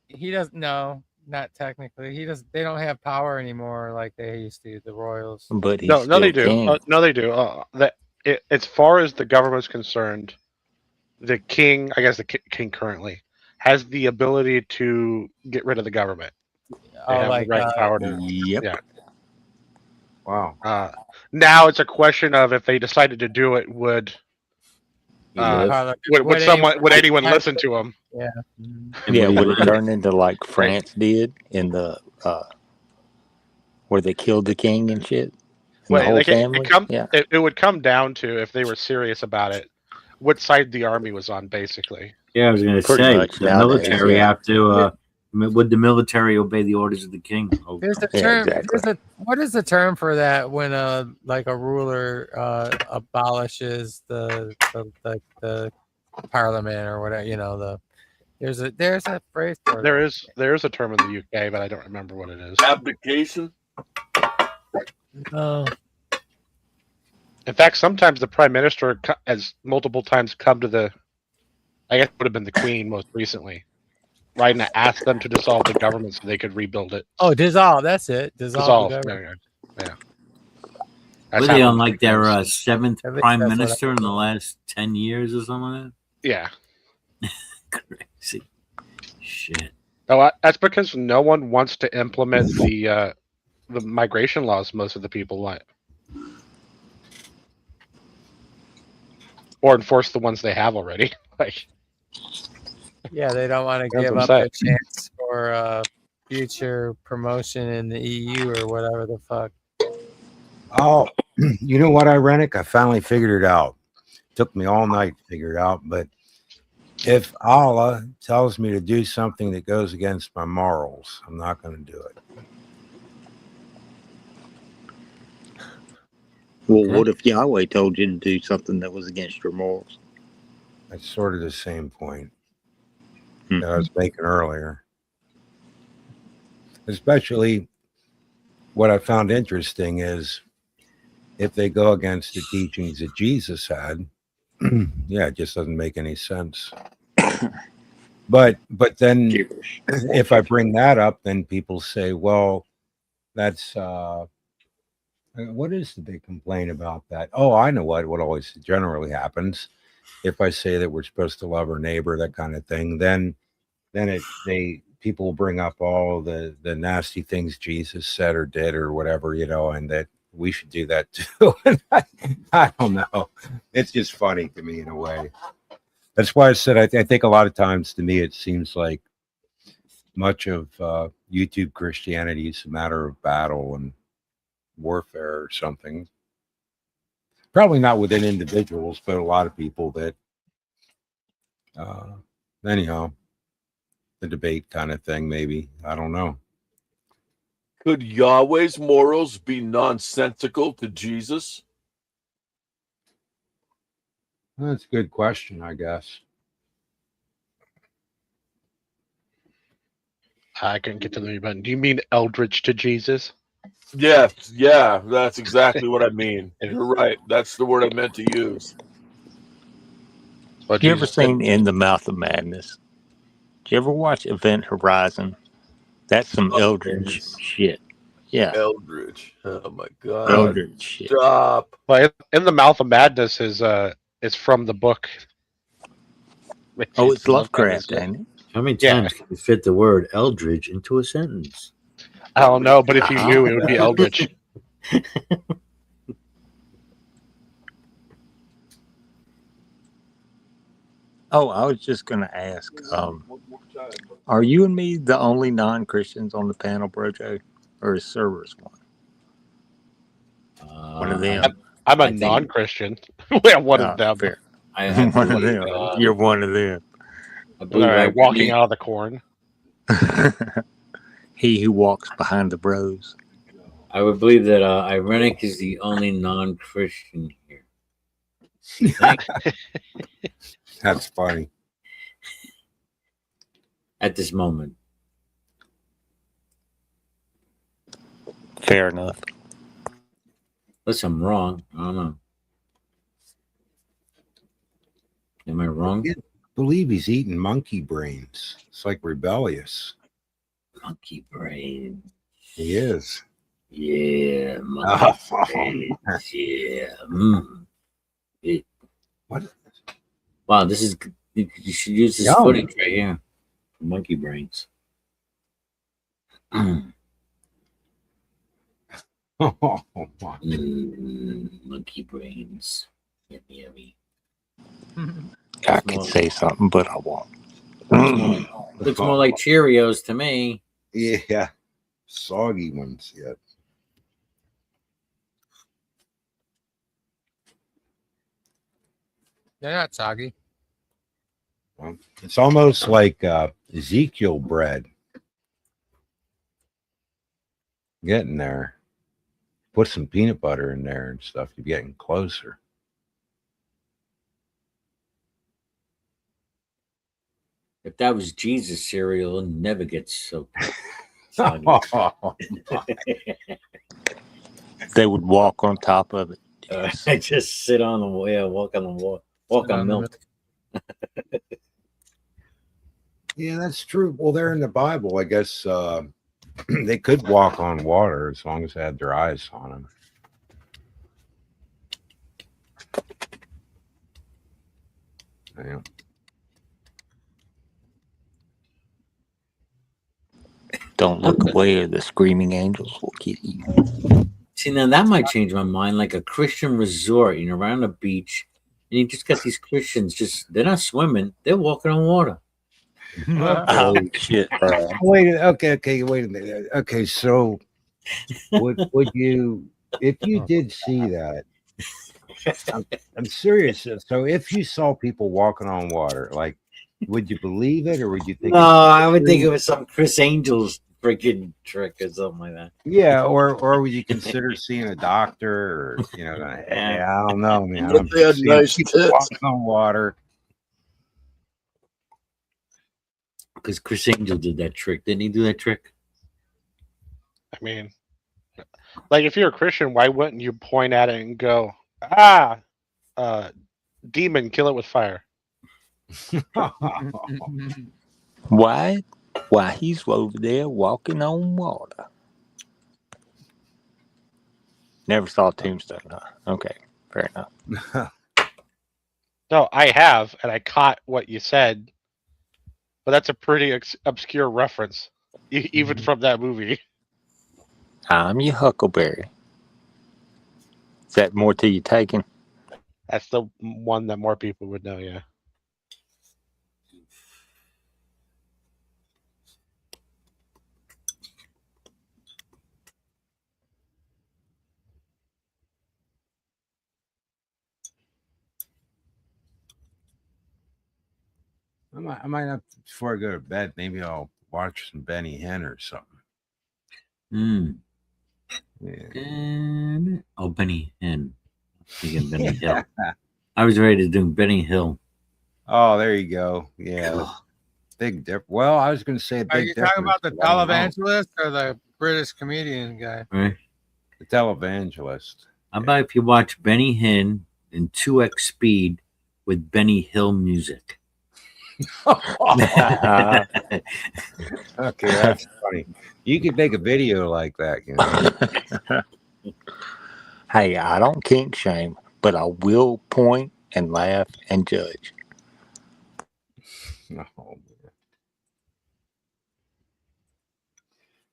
he doesn't. No, not technically. He does. They don't have power anymore like they used to. The royals. But no, they do. No, they do. As far as the government's concerned, the king, I guess the king currently, has the ability to get rid of the government. They have the right power to. Yep. Yeah. Wow. Now it's a question of if they decided to do it, would anyone listen to them? Yeah. Yeah. Would it turn into like France did in the where they killed the king and shit? And the whole family? It would come down to, if they were serious about it, what side the army was on, basically. Yeah, I was going to say, the military have to. Would the military obey the orders of the king? There's a term. What is the term for that when a ruler abolishes the parliament or whatever? There's a phrase for it. There is a term in the UK, but I don't remember what it is. Abdication. No. In fact, sometimes the prime minister has multiple times come to I guess it would have been the Queen most recently, right, and asked them to dissolve the government so they could rebuild it. Oh, dissolve. That's it. Dissolve. The government. Yeah. Were they on like their 7th prime minister in the last 10 years or something like that? Yeah. Crazy. Shit. Oh, that's because no one wants to implement the migration laws most of the people want. Or enforce the ones they have already. Yeah, they don't want to give up a chance for future promotion in the EU or whatever the fuck. Oh, you know what, Irenic? I finally figured it out. Took me all night to figure it out, but if Allah tells me to do something that goes against my morals, I'm not going to do it. Well, what if Yahweh told you to do something that was against your morals? That's sort of the same point that I was making earlier. Especially what I found interesting is if they go against the teachings that Jesus had, it just doesn't make any sense. But then if I bring that up, then people say, well, that's what is the big complaint about that? Oh, I know what always generally happens. If I say that we're supposed to love our neighbor, that kind of thing, then then people will bring up all the nasty things Jesus said or did or whatever, and that we should do that too. I don't know. It's just funny to me in a way. That's why I said I think a lot of times to me it seems like much of YouTube Christianity is a matter of battle and warfare or something. Probably not within individuals, but a lot of people that anyhow, the debate kind of thing, maybe. I don't know. Could Yahweh's morals be nonsensical to Jesus? That's a good question, I guess. I couldn't get to the button. Do you mean eldritch to Jesus? Yes, yeah, that's exactly what I mean. You're right. That's the word I meant to use. Well, You ever seen In the Mouth of Madness? Did you ever watch Event Horizon? That's some eldritch shit. Yeah. Eldritch. Oh my God. Eldritch shit. Stop. Well, In the Mouth of Madness is from the book. Oh, it's Lovecraft, ain't it? How many times can you fit the word Eldridge into a sentence? I don't know, but if you knew, it would be eldritch. Oh, I was just going to ask, are you and me the only non-Christians on the panel, Brojo? Or is Cerberus one? One of them. I'm a non-Christian. We're one of them. Fair. One of them. You're one of them. All right, walking out of the corn. He who walks behind the bros. I would believe that Irenic is the only non-Christian here. That's funny. At this moment. Fair enough. Unless I'm wrong. I don't know. Am I wrong? I believe he's eating monkey brains. It's like rebellious. Monkey brain. He is. Yeah. Monkey brains. Yeah. What? Wow, this is. You should use this footage right here. Monkey brains. Monkey brains. Yummy. I could say something, but I won't. Looks more like Cheerios to me. Yeah. Soggy ones, yeah. They're not soggy. It's almost like Ezekiel bread. Getting there. Put some peanut butter in there and stuff. You're getting closer. If that was Jesus cereal, it never gets so. They would walk on top of it. I just sit on the walk on the wall, walk on milk. Yeah, that's true. Well, they're in the Bible. I guess they could walk on water as long as they had their eyes on them. Yeah. Don't look away or the screaming angels will kill you. See, now that might change my mind. Like a Christian resort, around the beach, and you just got these Christians. They're not swimming; they're walking on water. Oh shit! Wait. Okay. Wait a minute. Okay, so would you, if you did see that? I'm serious. So if you saw people walking on water, like, would you believe it, or would you think? No, I would think it was some Chris Angel's freaking trick or something like that. Yeah, or would you consider seeing a doctor, or I don't know, man. I'm They had seeing nice people tits. walking on water. Because Chris Angel did that trick. Didn't he do that trick? I mean, like, if you're a Christian, why wouldn't you point at it and go, demon, kill it with fire? Why? Why he's over there walking on water. Never saw Tombstone, huh? Okay, fair enough. No, I have, and I caught what you said, but that's a pretty obscure reference, even from that movie. I'm your Huckleberry. Is that more to you taking? That's the one that more people would know. Yeah. I might have, before I go to bed, maybe I'll watch some Benny Hinn or something. Yeah. Oh, Benny Hinn. Thinking Benny Hill. I was ready to do Benny Hill. Oh, there you go. Yeah. Big difference. Well, I was going to say a big Are you difference. talking about the but I don't know. televangelist or the British comedian guy? Right. The televangelist. How about if you watch Benny Hinn in 2x speed with Benny Hill music? Okay, that's funny. You could make a video like that, you know. Hey, I don't kink shame, but I will point and laugh and judge. Oh,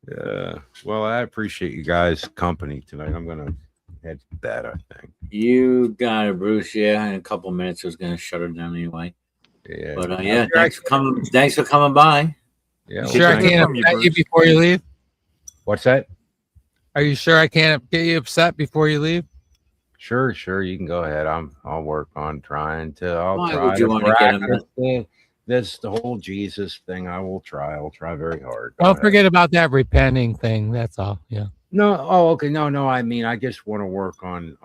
yeah. Well, I appreciate you guys' company tonight. I'm gonna head to bed, I think. You got it, Bruce. Yeah, in a couple minutes, I was going to shut it down anyway. Yeah. But yeah, thanks for coming. Thanks for coming by. Yeah. You sure I can't upset you before you leave? What's that? Are you sure I can't get you upset before you leave? Sure. You can go ahead. I'll work on trying to. I'll Why try would you to want to get practice the whole Jesus thing. I'll try very hard. Go Don't ahead. forget about that repenting thing. That's all. Yeah. No. Oh, okay. No. I mean, I just want to work on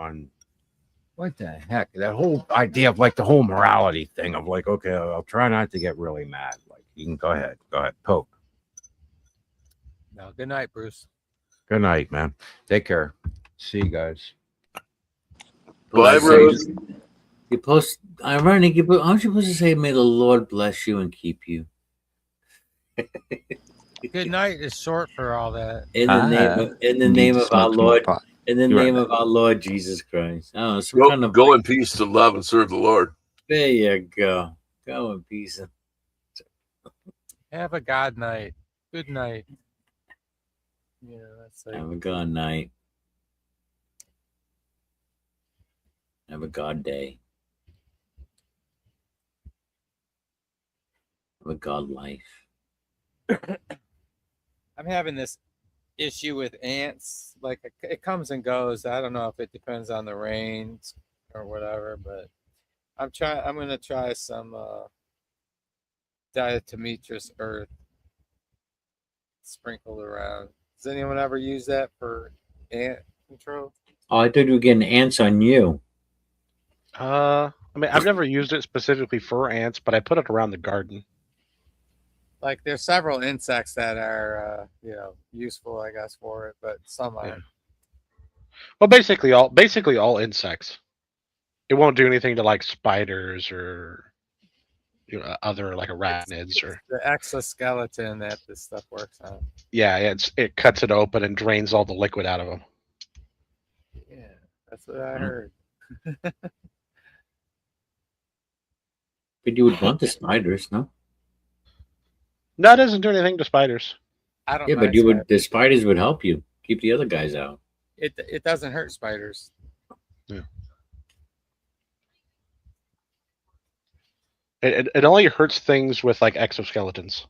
what the heck, that whole idea of like the whole morality thing of like, okay, I'll try not to get really mad. Like, you can go ahead, poke. No. Good night, Bruce. Good night, man. Take care. See you guys. Bye, Bruce. You post ironic. Aren't you supposed to say, "May the Lord bless you and keep you"? Good night is short for all that. In the name of our Lord, in the name of our Lord Jesus Christ. Oh, some kind of go in peace to love and serve the Lord. There you go. Go in peace. Have a God night. Good night. Yeah, that's like, Have a God night. Have a God day. Have a God life. I'm having this issue with ants. Like it comes and goes. I don't know if it depends on the rains or whatever, but I'm gonna try some diatomaceous earth sprinkled around. Does anyone ever use that for ant control? Oh, I thought you were getting ants on you. I mean, I've never used it specifically for ants, but I put it around the garden. Like there's several insects that are useful, I guess, for it, but some aren't. Well, basically all insects. It won't do anything to like spiders or other like arachnids or the exoskeleton that this stuff works on. Yeah, it cuts it open and drains all the liquid out of them. Yeah, that's what I heard. But you would want the spiders, no? No, it doesn't do anything to spiders. I don't. Yeah, but the spiders would help you keep the other guys out. It doesn't hurt spiders. Yeah. It only hurts things with like exoskeletons.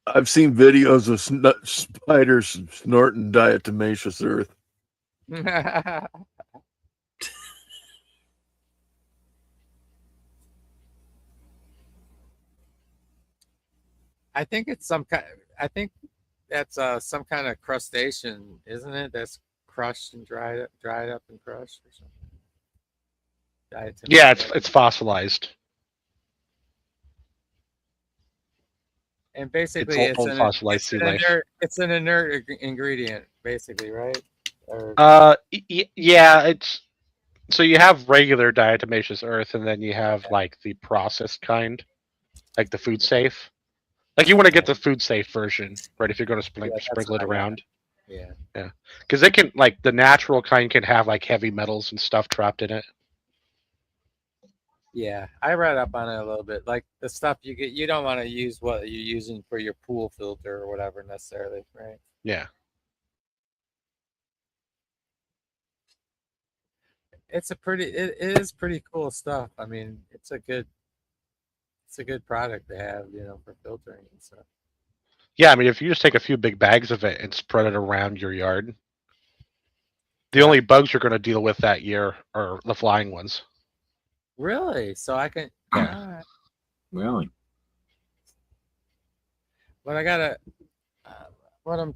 I've seen videos of spiders snorting diatomaceous earth. I think it's some kind. I think that's some kind of crustacean, isn't it? That's crushed and dried up and crushed or something. Yeah, it's fossilized. And basically, it's an inert ingredient, basically, right? Yeah, it's so you have regular diatomaceous earth, and then you have like the processed kind, like the food safe. Like you want to get the food safe version, right? If you're going to sprinkle it around. Yeah. Because they can, like, the natural kind can have like heavy metals and stuff trapped in it. Yeah, I read up on it a little bit. Like the stuff you get, you don't want to use what you're using for your pool filter or whatever necessarily, right? Yeah. It's it is pretty cool stuff. I mean, it's a good product to have, for filtering and stuff. Yeah, I mean, if you just take a few big bags of it and spread it around your yard, the Yeah. only bugs you're going to deal with that year are the flying ones. Really? So I can. Yeah. All right. Really? But I gotta. What I'm.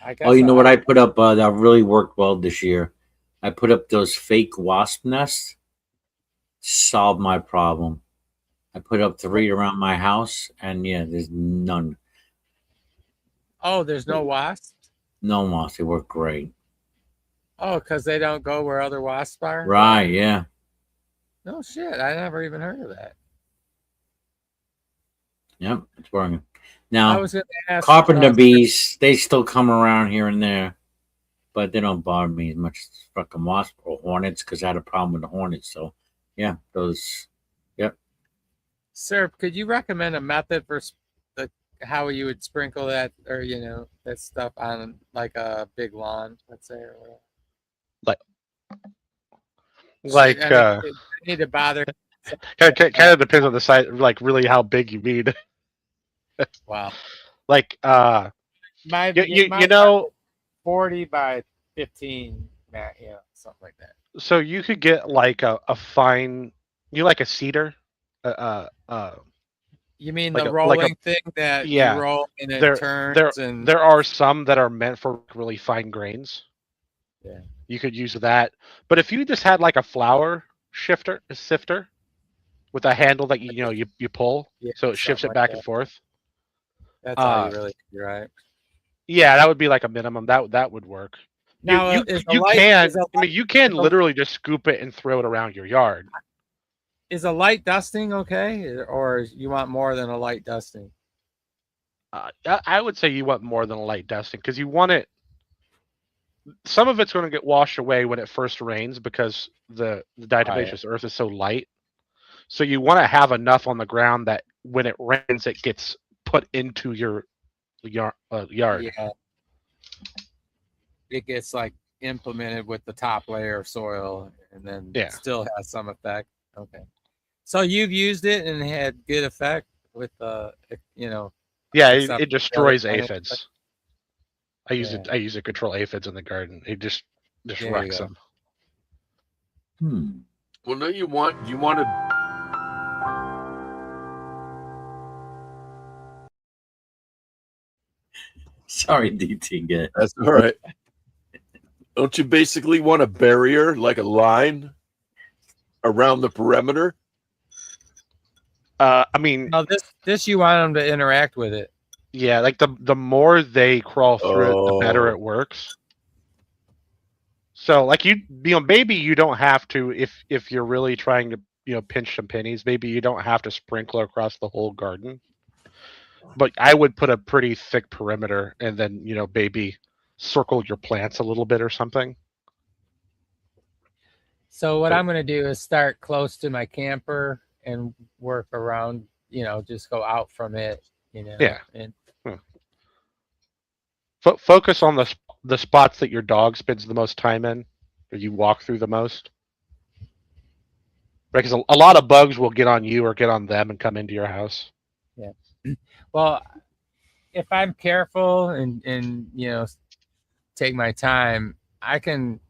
I guess. Oh, you know what I put up that really worked well this year? I put up those fake wasp nests. Solved my problem. I put up 3 around my house, and yeah, there's none. Oh, there's no wasps? No moss. They work great. Oh, because they don't go where other wasps are? Right, yeah. No shit. I never even heard of that. Yep, it's working. I Now, was gonna ask, carpenter bees, they still come around here and there, but they don't bother me as much as fucking wasp or hornets because I had a problem with the hornets. So, yeah, those, yep. Sir, could you recommend a method for how you would sprinkle that, or that stuff on like a big lawn, let's say, or whatever? Like, I mean, you need to bother. kind of depends on the size, like really how big you need. Wow. Like, My you know, 40 by 15, something like that. so you could get like a fine, like a cedar, You mean like the a rolling thing that you roll and it turns and there are some that are meant for really fine grains. Yeah. You could use that. But if you just had like a flour sifter with a handle that you pull, so it shifts it like back that. and forth. That's all you really do, right? Yeah, that would be like a minimum. That would work. Now, you can literally just scoop it and throw it around your yard. Is a light dusting okay, or you want more than a light dusting? I would say you want more than a light dusting because you want it. Some of it's going to get washed away when it first rains because the diatomaceous earth is so light. So you want to have enough on the ground that when it rains, it gets put into your yard. Yeah. It gets like implemented with the top layer of soil, and then still has some effect. Okay. So you've used it and had good effect with Yeah, it destroys aphids. I use it to control aphids in the garden. It just wrecks them. Well, no, you want to. Sorry, DT. Again. That's all right. Don't you basically want a barrier, like a line, around the perimeter? I mean, no, this you want them to interact with it. Yeah, like the more they crawl through it, the better it works. So, like maybe you don't have to if you're really trying to pinch some pennies. Maybe you don't have to sprinkle across the whole garden. But I would put a pretty thick perimeter, and then maybe circle your plants a little bit or something. So what I'm going to do is start close to my camper and work around. Just go out from it. Yeah. And focus on the spots that your dog spends the most time in, or you walk through the most. Right, because a lot of bugs will get on you or get on them and come into your house. Yeah. Well, if I'm careful and take my time, I can.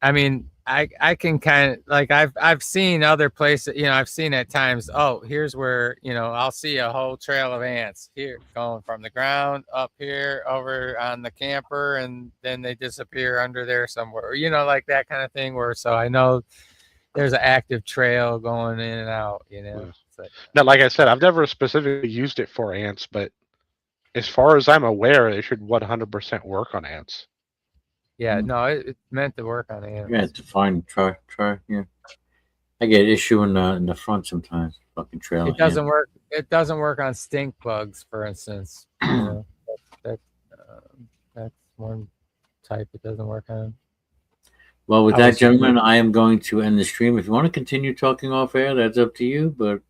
I mean, I can kind of like I've seen other places. I've seen at times. Oh, here's where I'll see a whole trail of ants here going from the ground up here over on the camper, and then they disappear under there somewhere. Like that kind of thing. So I know there's an active trail going in and out. Now, like I said, I've never specifically used it for ants, but as far as I'm aware, it should 100% work on ants. Yeah, no, it's meant to work on ants. Yeah, to find try. Yeah, I get issue in the front sometimes. Fucking trail. It doesn't work. It doesn't work on stink bugs, for instance. That's one type it doesn't work on. Well, with I that, was- gentlemen, I am going to end the stream. If you want to continue talking off air, that's up to you. But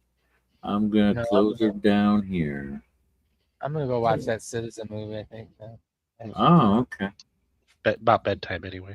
I'm gonna No, close it down here. I'm gonna go watch that Citizen movie. I think. Oh, okay. About bedtime anyway.